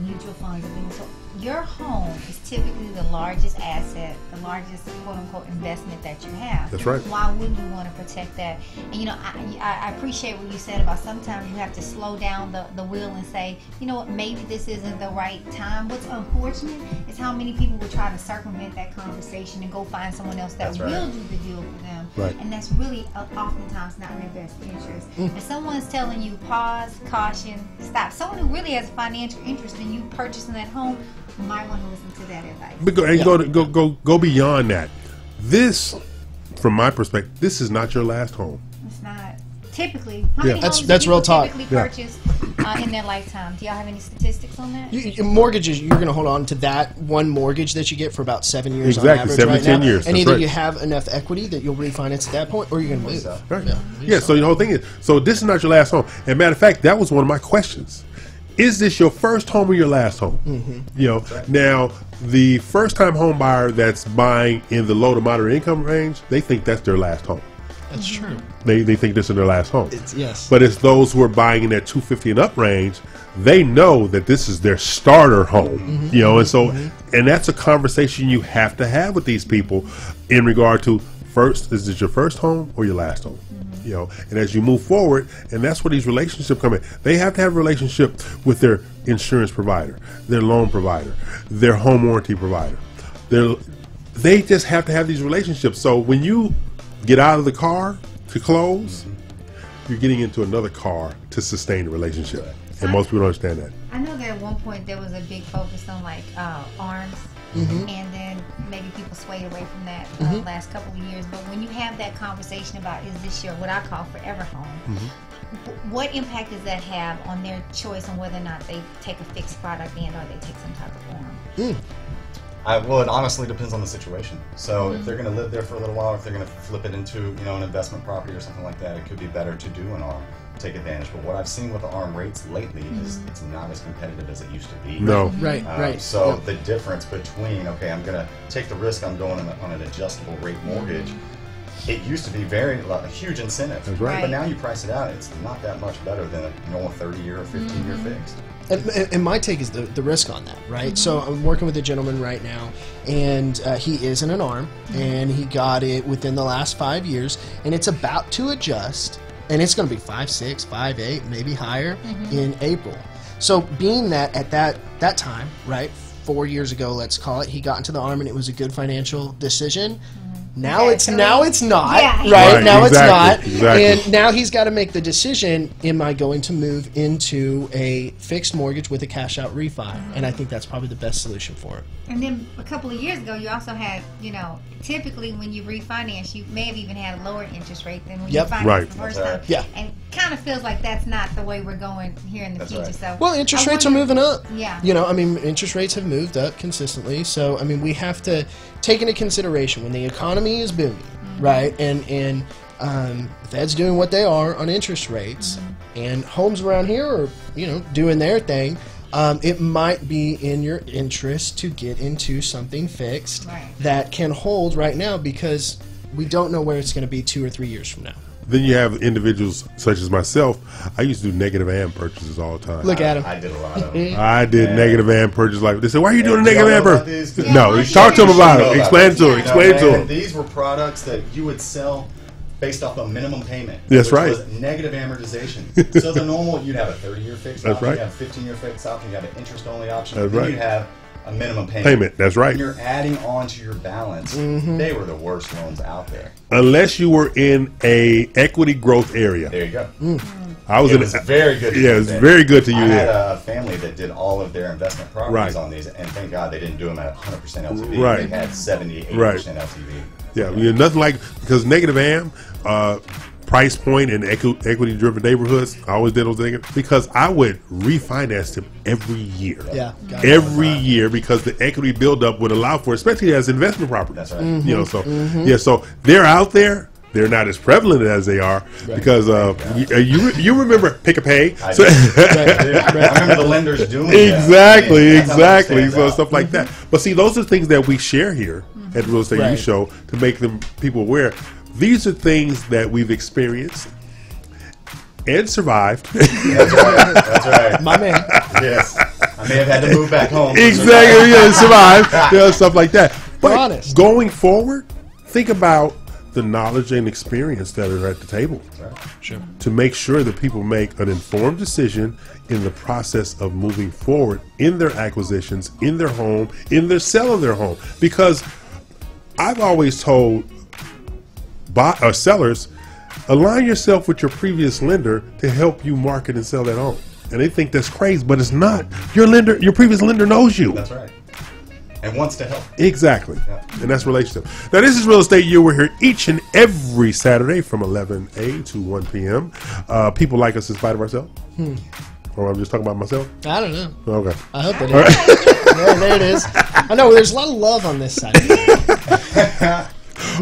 mutual funds and things. So your home is typically the largest asset, the largest quote-unquote investment that you have. That's right. Why wouldn't you want to protect that? And, I appreciate what you said about sometimes you have to slow down the wheel and say, you know what, maybe this isn't the right time. What's unfortunate is how many people will try to circumvent that conversation and go find someone else that will do the deal for them. Right. And that's really oftentimes not in their best interest. If someone's telling you pause, caution, stop, someone who really has a financial interest in you purchasing that home might want to listen to that advice. But go beyond that. This, from my perspective, this is not your last home. It's not. Typically, how many homes that's do real people talk. typically purchase in their lifetime? Do y'all have any statistics on that? Mortgages, you're going to hold on to that one mortgage that you get for about 7 years on Exactly, average 7 to right 10 now. years. And That's either right. you have enough equity that you'll refinance at that point, or you're going to move. Right. Yeah, so the whole thing is, so this is not your last home. And matter of fact, that was one of my questions. Is this your first home or your last home? Now, the first-time home buyer that's buying in the low to moderate income range, they think that's their last home. That's true. They think this is their last home. Yes. But it's those who are buying in that 250 and up range, they know that this is their starter home. And so, and that's a conversation you have to have with these people in regard to, first, is this your first home or your last home? And as you move forward, and that's where these relationships come in. They have to have a relationship with their insurance provider, their loan provider, their home warranty provider. They just have to have these relationships. So when you get out of the car to close, you're getting into another car to sustain the relationship. And most people don't understand that. I know that at one point there was a big focus on ARMs, and then maybe people swayed away from that last couple of years. But when you have that conversation about, is this your, what I call forever home, what impact does that have on their choice on whether or not they take a fixed product in or they take some type of ARM? Well, it honestly depends on the situation. So if they're going to live there for a little while, if they're going to flip it into an investment property or something like that, it could be better to do an ARM, take advantage. But what I've seen with the ARM rates lately is it's not as competitive as it used to be. No. Right. So the difference between, okay, I'm going to take the risk, I'm going on an adjustable rate mortgage. It used to be a huge incentive. That's right. But now you price it out, it's not that much better than a normal 30-year or 15-year fixed. And my take is the risk on that, right? So I'm working with a gentleman right now, and he is in an ARM, and he got it within the last 5 years, and it's about to adjust, and it's going to be 5.6, 5.8, maybe higher in April. So being that at that time, right, 4 years ago, let's call it, he got into the ARM, and it was a good financial decision. Now it's not, right? Now it's not, and now he's got to make the decision: am I going to move into a fixed mortgage with a cash out refi? And I think that's probably the best solution for him. And then a couple of years ago, you also had, typically when you refinance, you may have even had a lower interest rate than when you financed the first time. Yeah. And kind of feels like that's not the way we're going here in the future. Right. So, well, interest rates are moving up. Yeah. Interest rates have moved up consistently. So, we have to take into consideration when the economy is booming, right? And the Fed's doing what they are on interest rates, and homes around here are, doing their thing. It might be in your interest to get into something fixed that can hold right now, because we don't know where it's going to be 2 or 3 years from now. Then you have individuals such as myself. I used to do negative AM purchases all the time. Look at him. I did a lot of them. I did negative AM purchases. Like they said, why are you doing a negative AM purchase? Yeah, No, talk to them about it. Explain to them. Explain to them. These were products that you would sell based off a minimum payment. That's which right. Was negative amortization. So the normal, you'd have a 30-year fixed That's option, right. you'd have a 15-year fixed option, you'd have an interest-only option, That's then right. you'd have a minimum payment. That's right. When you're adding on to your balance, they were the worst loans out there. Unless you were in a equity growth area. There you go. I was It in was very good. Yeah, it was very good to you I had there. a family that did all of their investment properties on these, and thank God they didn't do them at 100% LTV. Right. They had 70, 80% Right. LTV. Yeah, you're nothing like, because negative AM, price point in equity driven neighborhoods, I always did those things because I would refinance them every year. Yeah. Every year, because the equity buildup would allow for, especially as investment property. That's right. You know, so yeah, so they're out there. They're not as prevalent as they are because you remember Pick a Pay. I So, I remember the lenders doing that. exactly. That's how it stands So out. stuff like that. But see, those are things that we share here at Real Estate U Show to make them people aware. These are things that we've experienced and survived. That's right. That's right. My man. Yes. I may have had to move back home. Exactly. Yeah, survive. You know, stuff like that. But honest. going forward, think about the knowledge and experience that are at the table. Sure. To make sure that people make an informed decision in the process of moving forward in their acquisitions, in their home, in their sale of their home. Because I've always told sellers, align yourself with your previous lender to help you market and sell that home. And they think that's crazy, but it's not. Your lender, your previous lender knows you. That's right. And wants to help. Exactly. And that's relationship. Now, this is Real Estate U. We're here each and every Saturday from 11 a to 1 p.m. People like us in spite of ourselves. Or I'm just talking about myself? I don't know. Okay. I hope they do. There it is. I know, there's a lot of love on this side.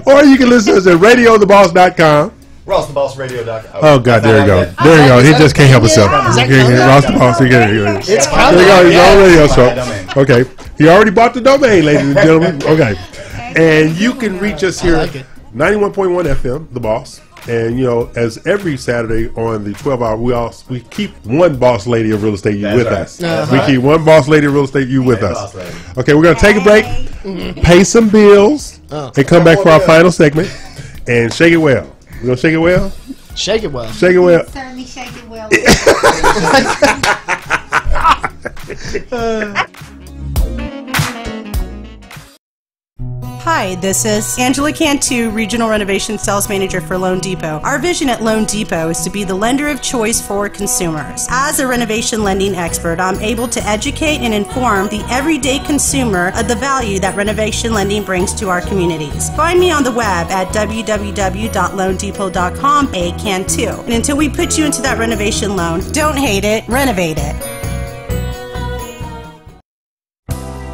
Or you can listen to us at radiotheboss.com. RossTheBossRadio.com. Oh, God, there you go. There you go. He just can't help himself. Is that Ross the Boss. There you go. It's There you go. His own radio show. Domain. Okay. He already bought the domain, ladies and gentlemen. Okay. And you can reach us here like it. 91.1 FM, The Boss. And, you know, as every Saturday on the 12-hour, we keep one boss lady of Real Estate U with us. That's We right. keep one boss lady of Real Estate U with Hey, us. boss lady. Okay, we're going to take a break, pay some bills, and come back for our final segment and shake it well. We're going to shake it well? Shake it well. Shake it well. Certainly shake it well. Hi, this is Angela Cantu, Regional Renovation Sales Manager for Loan Depot. Our vision at Loan Depot is to be the lender of choice for consumers. As a renovation lending expert, I'm able to educate and inform the everyday consumer of the value that renovation lending brings to our communities. Find me on the web at www.loandepot.com, Cantu. And until we put you into that renovation loan, don't hate it, renovate it.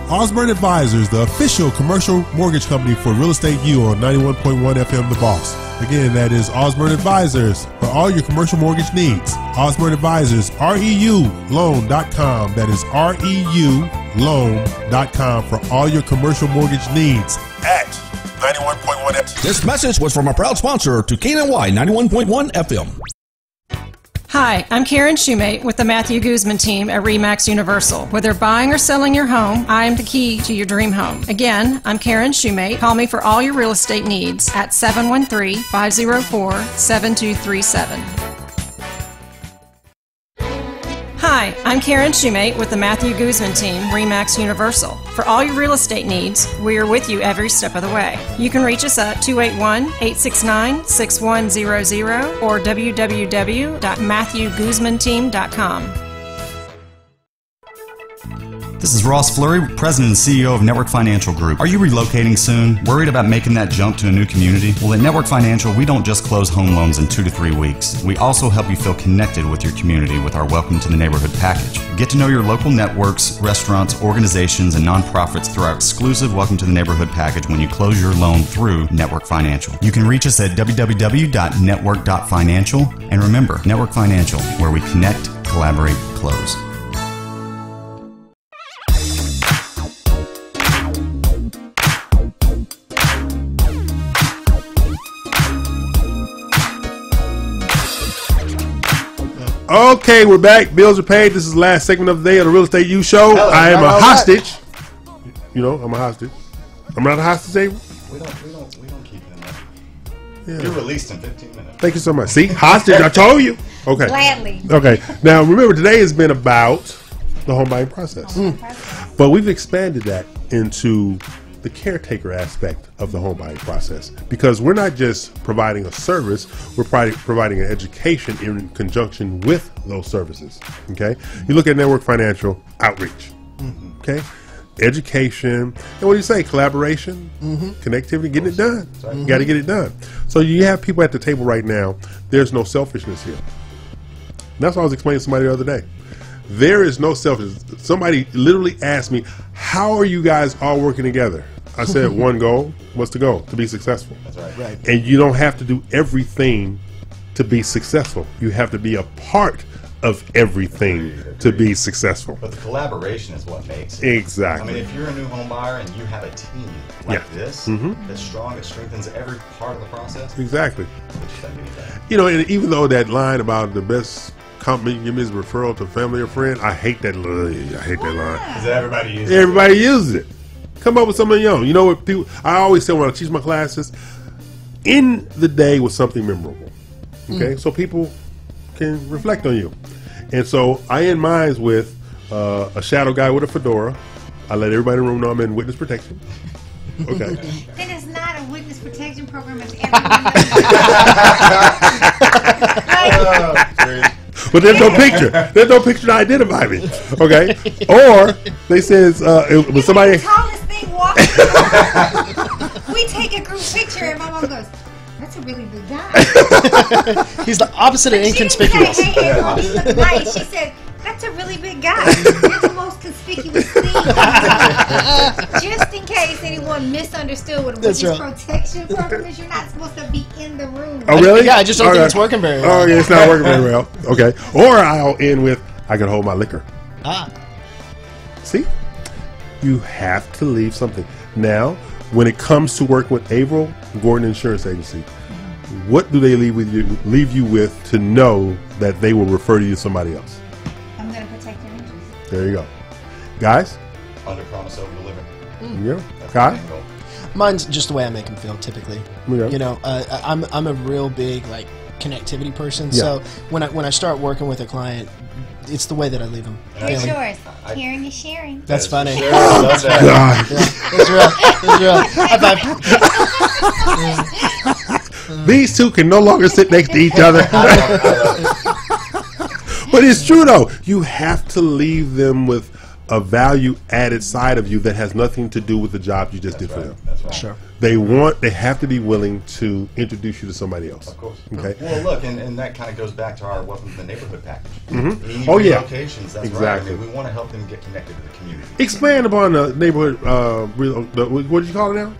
Osborne Advisors, the official commercial mortgage company for Real Estate U on 91.1 FM The Boss. Again, that is Osborne Advisors for all your commercial mortgage needs. Osborne Advisors, REULoan.com. That is REULoan.com for all your commercial mortgage needs at 91.1 FM. This message was from a proud sponsor to KNY 91.1 FM. Hi, I'm Karen Shoemate with the Matthew Guzman team at RE/MAX Universal. Whether buying or selling your home, I am the key to your dream home. Again, I'm Karen Shoemate. Call me for all your real estate needs at 713-504-7237. Hi, I'm Karen Shoemate with the Matthew Guzman team, RE/MAX Universal. For all your real estate needs, we are with you every step of the way. You can reach us at 281-869-6100 or www.matthewguzmanteam.com. This is Ross Fleury, President and CEO of Network Financial Group. Are you relocating soon? Worried about making that jump to a new community? Well, at Network Financial, we don't just close home loans in 2 to 3 weeks. We also help you feel connected with your community with our Welcome to the Neighborhood package. Get to know your local networks, restaurants, organizations, and nonprofits through our exclusive Welcome to the Neighborhood package when you close your loan through Network Financial. You can reach us at www.network.financial. And remember, Network Financial, where we connect, collaborate, close. Okay, we're back. Bills are paid. This is the last segment of the day of the Real Estate U Show. Hello, I am a hello, hostage. You know, I'm a hostage. I'm not a hostage, Avery? We don't keep him there. Yeah. You're released in 15 minutes. Thank you so much. See, hostage, I told you. Okay. Gladly. Okay. Now, remember, today has been about the home buying process. But we've expanded that into the caretaker aspect of the home buying process, because we're not just providing a service, we're providing an education in conjunction with those services. Okay, you look at Network Financial outreach. Okay, education, and what do you say? Collaboration, connectivity, getting it done. You got to get it done. So you have people at the table right now. There's no selfishness here. That's what I was explaining to somebody the other day. There is no selfishness. Somebody literally asked me, "How are you guys all working together?" I said, "One goal. What's the goal? To be successful." That's right. And you don't have to do everything to be successful. You have to be a part of everything to be successful. But the collaboration is what makes it. Exactly. I mean, if you're a new home buyer and you have a team like this, that's strong, it strengthens every part of the process. Exactly. Which is amazing. You know, and even though that line about the best compliment you give me is a referral to family or friend, I hate that line. I hate that line. Because everybody uses it. Everybody uses it. Come up with something young. You know what people? I always say when I teach my classes, end the day with something memorable. Okay, so people can reflect on you. And so I end mine with a shadow guy with a fedora. I let everybody in the room know I'm in witness protection. Okay. Then it's not a witness protection program. It's everyone. But there's no picture. There's no picture to identify me. Okay. Or they says it was somebody. The tallest thing walking. We take a group picture and my mom goes, "That's a really big guy." He's the opposite of inconspicuous. She didn't say, "Hey, April, you look nice." She said, "That's a really big guy. You're the most conspicuous thing." Just in case anyone misunderstood what a witness protection program is, you're not supposed to be in the room. Oh, really? Yeah, I just don't think it's working very well. Oh, yeah, it's not working very well. Okay. Or I'll end with, I can hold my liquor. See? You have to leave something. Now, when it comes to working with Averill Gordon Insurance Agency, what do they leave you with to know that they will refer you to somebody else? I'm going to protect your interests. There you go. Guys? Under promise, over deliver. Yeah. Guy? Mine's just the way I make them feel typically. Yeah. You know, I'm a real big like connectivity person. So when I start working with a client, it's the way that I leave them. What's yours? Caring is sharing. That's funny. Sure, I love that. That's real. High five. These two can no longer sit next to each other. But it's true though. You have to leave them with a value added side of you that has nothing to do with the job you just did for them. That's right. Sure. They have to be willing to introduce you to somebody else. Of course. Okay. Well, look, and that kind of goes back to our Welcome to the Neighborhood package. Oh, yeah. Locations, that's Exactly. right. I mean, we want to help them get connected to the community. Expand upon the neighborhood. What did you call it now?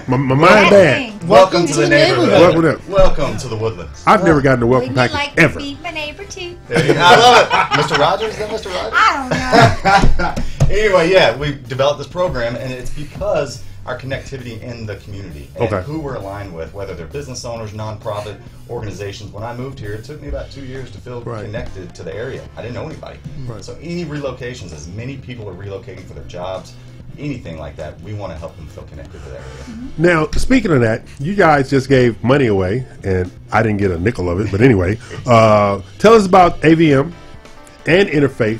my mind bad. Welcome to the neighborhood. Welcome to the Woodlands. I've never gotten a welcome Wouldn't you package like ever. to be my neighbor too? I love it. Mr. Rogers? Is that Mr. Rogers? I don't know. Anyway, yeah, we developed this program, and it's because our connectivity in the community and who we're aligned with, whether they're business owners, nonprofit organizations. When I moved here, it took me about 2 years to feel connected to the area. I didn't know anybody. So any relocations, as many people are relocating for their jobs, anything like that, we want to help them feel connected to that area. Now, speaking of that, you guys just gave money away, and I didn't get a nickel of it. But anyway, tell us about AVM and Interfaith.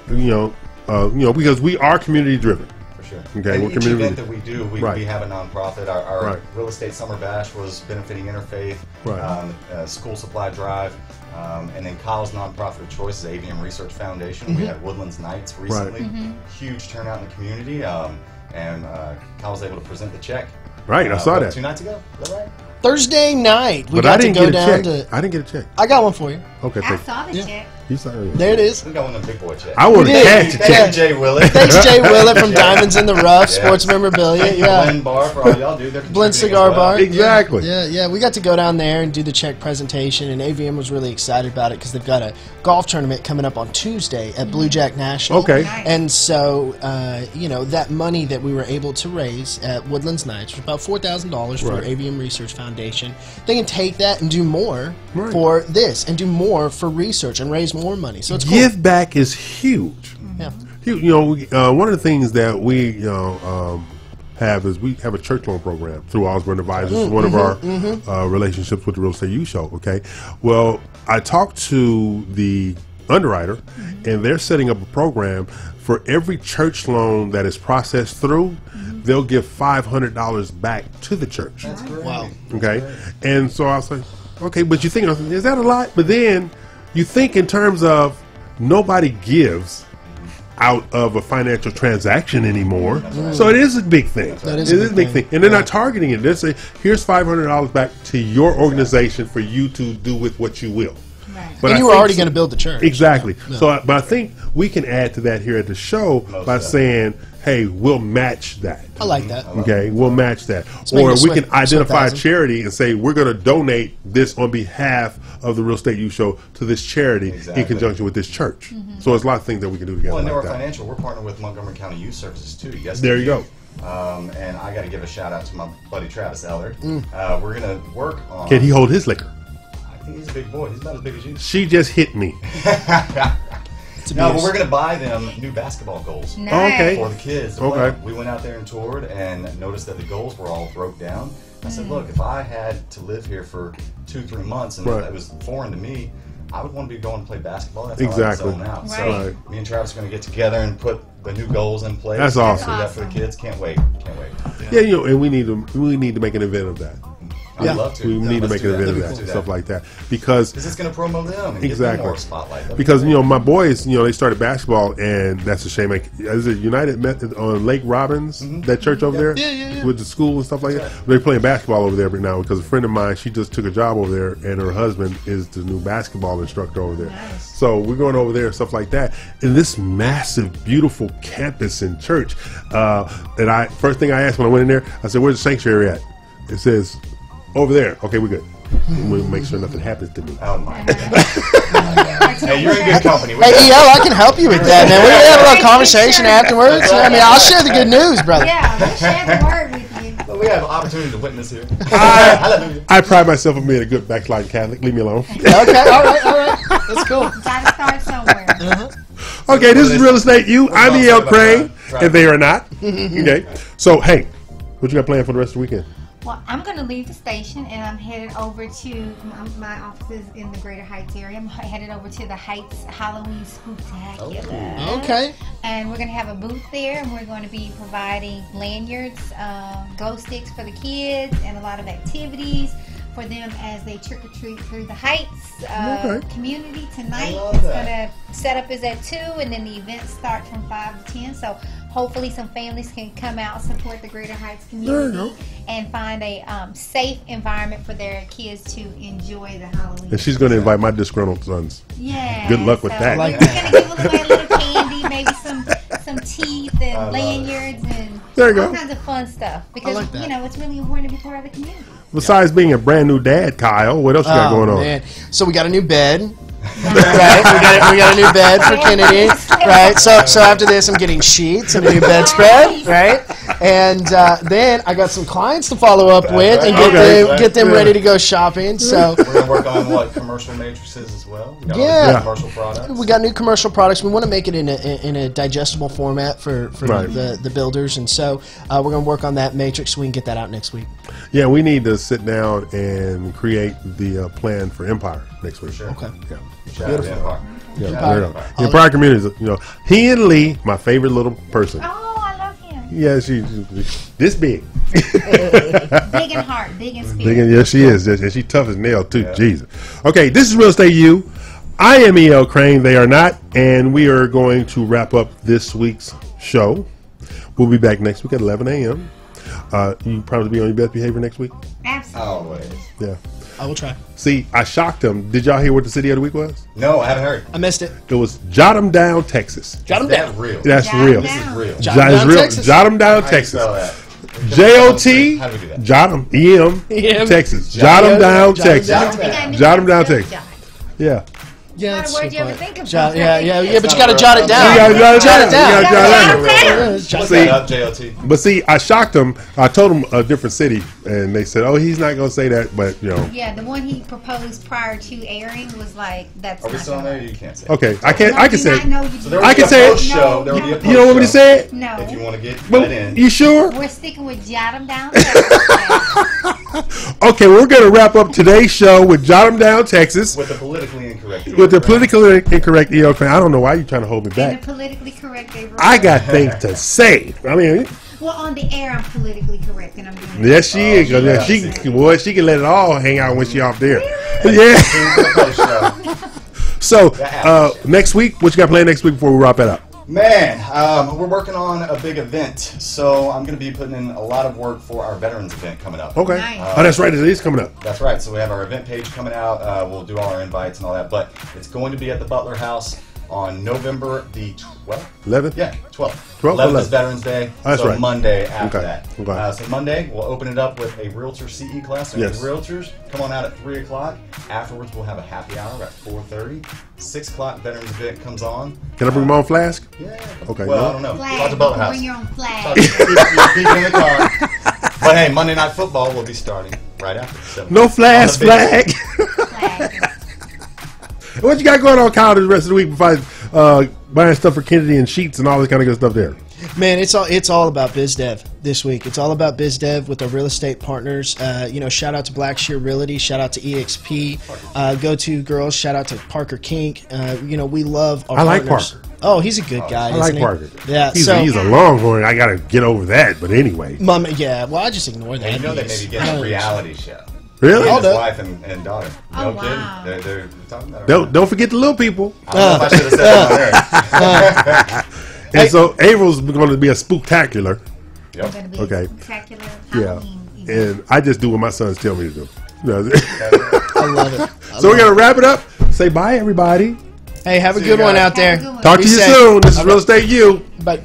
Because we are community driven. For sure. Okay, and we're each community event that we do, we have a nonprofit. Our real estate summer bash was benefiting Interfaith. School supply drive. And then Kyle's nonprofit of choice is AVM Research Foundation. We had Woodlands Nights recently. Huge turnout in the community. And Kyle was able to present the check. Right, I saw that. 2 nights ago? Is that right? Thursday night, we but got I didn't to go get a down check. to. I didn't get a check. I got one for you. Okay, I saw the check. You saw it. There it is. We got one of the big boy checks. I want to cash the Thank check. you, Jay Willett. Thanks, Jay Willett from Diamonds in the Rough, Sports Memorabilia. Yeah. Blend Bar for all y'all do. They're Blend contributing Cigar as well. Bar. Exactly. Yeah. We got to go down there and do the check presentation, and AVM was really excited about it because they've got a golf tournament coming up on Tuesday at Blue Jack National. Okay. Nice. And so, that money that we were able to raise at Woodlands Nights was about $4,000 for Right. AVM Research Foundation. They can take that and do more for this and do more more for research and raise more money. So it's cool. Give back is huge. Yeah. You know, one of the things that we have is we have a church loan program through Osborne Advisors. One of our relationships with the Real Estate U Show. Okay, well, I talked to the underwriter, and they're setting up a program for every church loan that is processed through. They'll give $500 back to the church. That's great. Wow. Okay, and so I was like, okay, but you think, is that a lot? But then you think in terms of nobody gives out of a financial transaction anymore. So it is a big thing. That is it is a big thing. And they're not targeting it. They're saying, here's $500 back to your organization for you to do with what you will. But and you were already going to build the church. Exactly. Yeah. So, but I think we can add to that here at the show by saying, hey, we'll match that. I like that. Okay, we'll match that. make Or it we can identify a $1,000. charity and say, we're going to donate this on behalf of the Real Estate U Show to this charity in conjunction with this church. So there's a lot of things that we can do together. Well, in like Network that. Financial, we're partnered with Montgomery County Youth Services too. Yes, There you go. And I got to give a shout out to my buddy Travis Eller. We're going to work on. Can he hold his liquor? I think he's a big boy. He's not as big as you. She just hit me. No, but we're going to buy them new basketball goals Okay. for the kids. Okay. Well, we went out there and toured and noticed that the goals were all broke down. I said, look, if I had to live here for 2-3 months and it was foreign to me, I would want to be going to play basketball. That's Exactly. how I zone out. Right. So me and Travis are going to get together and put the new goals in place. That's awesome. Do that for the kids. Can't wait. Can't wait. Yeah, you know, and we need to make an event of that. I'd love to. We need to Let's make do an event of Let's that, do stuff like that, because it's going to promote them and exactly give them more spotlight. That'd be because great. you know my boys, you know, they started basketball, and that's a shame. Like, is it United Methodist on Lake Robbins, that church over there, with the school and stuff like that? They're playing basketball over there right now because a friend of mine, she just took a job over there, and her husband is the new basketball instructor over there. Nice. So we're going over there and stuff like that. In this massive, beautiful campus and church, and first thing I asked when I went in there, I said, "Where's the sanctuary at?" It says, "Over there." Okay, we're good. We'll make sure nothing happens to me. Oh my God. Hey, you're in good company. Hey, EL, I can help you with that, man. We have a little conversation afterwards. I mean, I'll share the good news, brother. Yeah, we'll share the word with you. Well, we have opportunity to witness here. I pride myself on being a good backsliding Catholic. Leave me alone. Okay, all right. That's cool. Gotta start somewhere. Okay, this is Real Estate U. I'm all E.L. about Crane, that. and they are not. Okay, so hey, what you got planned for the rest of the weekend? Well, I'm going to leave the station and I'm headed over to my offices in the Greater Heights area. I'm headed over to the Heights Halloween Spooktacular. Okay. And we're going to have a booth there, and we're going to be providing lanyards, glow sticks for the kids, and a lot of activities for them as they trick or treat through the Heights community tonight. It's going to set up is at 2, and then the events start from 5 to 10. So hopefully some families can come out, support the Greater Heights community, and find a safe environment for their kids to enjoy the Halloween. And she's going to invite my disgruntled sons. Yeah. Good luck with that. We're going to give away a little candy, maybe some teeth and lanyards and There you all go. kinds of fun stuff. Because, like that. you know, it's really important to be part of the community. Besides being a brand new dad, Kyle, what else you got going on? Man. So we got a new bed. Right, we got a new bed for Kennedy. Right, so after this, I'm getting sheets and a new bedspread. Right, and then I got some clients to follow up with and get them ready to go shopping. So we're going to work on what commercial matrices as well. We got Yeah. commercial products. we got new commercial products. We want to make it in a digestible format for the builders, and so we're going to work on that matrix so we can get that out next week. Yeah, we need to sit down and create the plan for Empire next week. Sure. Okay. Yeah. Shout out to Empire. Yeah, Shout there out you to go. Empire. Empire community, you know, he and Lee, my favorite little person. Oh, I love him. Yeah, she's this big. Big in heart, big in spirit. Big, yeah, she is. And she's tough as nails, too. Jesus. Okay, this is Real Estate U. I am E.L. Crane. They are not. And we are going to wrap up this week's show. We'll be back next week at 11 a.m. You probably be on your best behavior next week? Absolutely. Always. Yeah. I will try. See, I shocked him. Did y'all hear what the city of the week was? No, I haven't heard. I missed it. It was Jot 'em Down, Texas. Jot 'em Is that down. real? That's Jot 'em real. down. This is real. Jot 'em Jot, down, real. Texas. Jot 'em Down, How do you Texas. spell that? J-O-T, How do we do that? Jot 'em, E-M, E-M. Texas. Jot 'em Down, Jot 'em Texas. down. We got new Jot 'em down, Texas. Texas. Yeah. Yeah, Not that's a word good you ever point. think of. Yeah, but you not got to a jot word. it down. You gotta jot it Jot down. it down. You gotta jot it down. Look See- that up, JLT. But see, I shocked them. I told them a different city, and they said, "Oh, he's not going to say that." But you know, Yeah, the one he proposed prior to airing was like, that's Are we not still on gonna there? work. You can't say. okay, I No, can do say. not know you So do there not. will I be can a say it. post show. There will be a post You know what he show said? No. If you want to get But that in. you sure? We're sticking with jot 'em down. Okay, we're going to wrap up today's show with Jot 'em Down, Texas, With the politically incorrect. with the politically incorrect EO fan. I don't know why you're trying to hold me And back. the politically correct they wrote. I got things to say. I mean, Well, on the air, I'm politically correct, and I'm doing it. yes, she is. 'Cause yeah. she can let it all hang out when she off there. Yeah. The post show. So next week, what you got planned next week before we wrap it up? Man, we're working on a big event, so I'm going to be putting in a lot of work for our veterans event coming up. Okay. Nice. Oh, that's right. It is coming up. That's right. So we have our event page coming out. We'll do all our invites and all that, but it's going to be at the Butler House on November the 12th. 11th? Yeah, 12th. 12th, 11th is 11th. Veterans Day. That's so right. Monday after Okay, that. okay. So Monday, we'll open it up with a Realtor CE class. So Yes. Realtors, come on out at 3 o'clock. Afterwards, we'll have a happy hour at 4:30. 6 o'clock, Veterans event comes on. Can I bring my own flask? Yeah. Okay, Well, no. I don't know. Flag. Talk to Butler House. Bring your own Talk flag. to- keep in the car. But hey, Monday Night Football will be starting right after. So No flash on the big- flag. Flag. What you got going on, Kyle, the rest of the week besides buying stuff for Kennedy and sheets and all this kind of good stuff there? Man, it's all about biz dev this week. It's all about biz dev with our real estate partners. Shout out to Blackshear Realty. Shout out to EXP. Go To Girls. Shout out to Parker Kink. We love our I like partners. Parker. Oh, he's a good guy. I like isn't he? Parker. Yeah, He's so a longhorn. I got to get over that. But anyway. yeah. Well, I just ignore that. And you know they may be getting a reality show. Really? He and his no. wife and daughter. Oh, No kidding. wow. They're talking about it. Don't forget the little people. I don't know if I should have said that on there. And so April's going to be a spooktacular. I'm gonna be Okay. a spectacular Yeah. Halloween event. And I just do what my sons tell me to do. I love it. So we're going to wrap it up. Say bye, everybody. Hey, have a See good you one guys. out there. Have a good one. Talk Be to you safe. soon. This is All Real right. Estate U. Bye.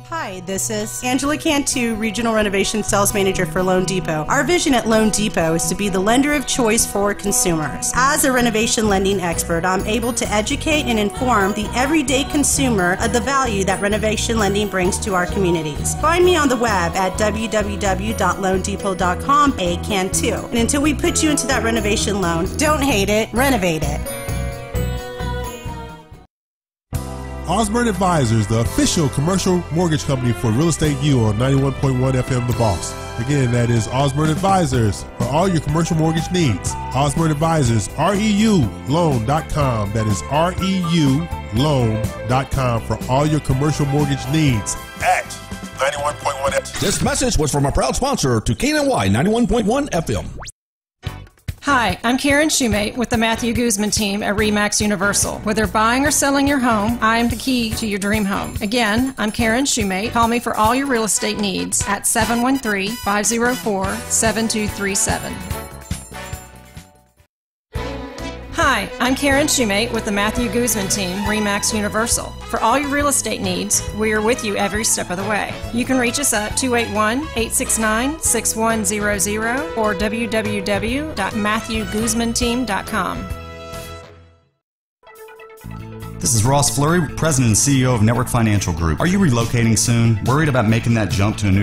Hi, this is Angela Cantu, Regional Renovation Sales Manager for Loan Depot. Our vision at Loan Depot is to be the lender of choice for consumers. As a renovation lending expert, I'm able to educate and inform the everyday consumer of the value that renovation lending brings to our communities. Find me on the web at www.loandepot.com, Cantu. And until we put you into that renovation loan, don't hate it, renovate it. Osborne Advisors, the official commercial mortgage company for Real Estate U on 91.1 FM The Boss. Again, that is Osborne Advisors for all your commercial mortgage needs. Osborne Advisors, REULoan.com. That is REULoan.com for all your commercial mortgage needs at 91.1 FM. This message was from a proud sponsor to KNY 91.1 FM. Hi, I'm Karen Shoemate with the Matthew Guzman team at RE/MAX Universal. Whether buying or selling your home, I am the key to your dream home. Again, I'm Karen Shoemate. Call me for all your real estate needs at 713-504-7237. Hi, I'm Karen Shoemate with the Matthew Guzman team, RE/MAX Universal. For all your real estate needs, we are with you every step of the way. You can reach us at 281-869-6100 or www.matthewguzmanteam.com. This is Ross Fleury, President and CEO of Network Financial Group. Are you relocating soon? Worried about making that jump to a new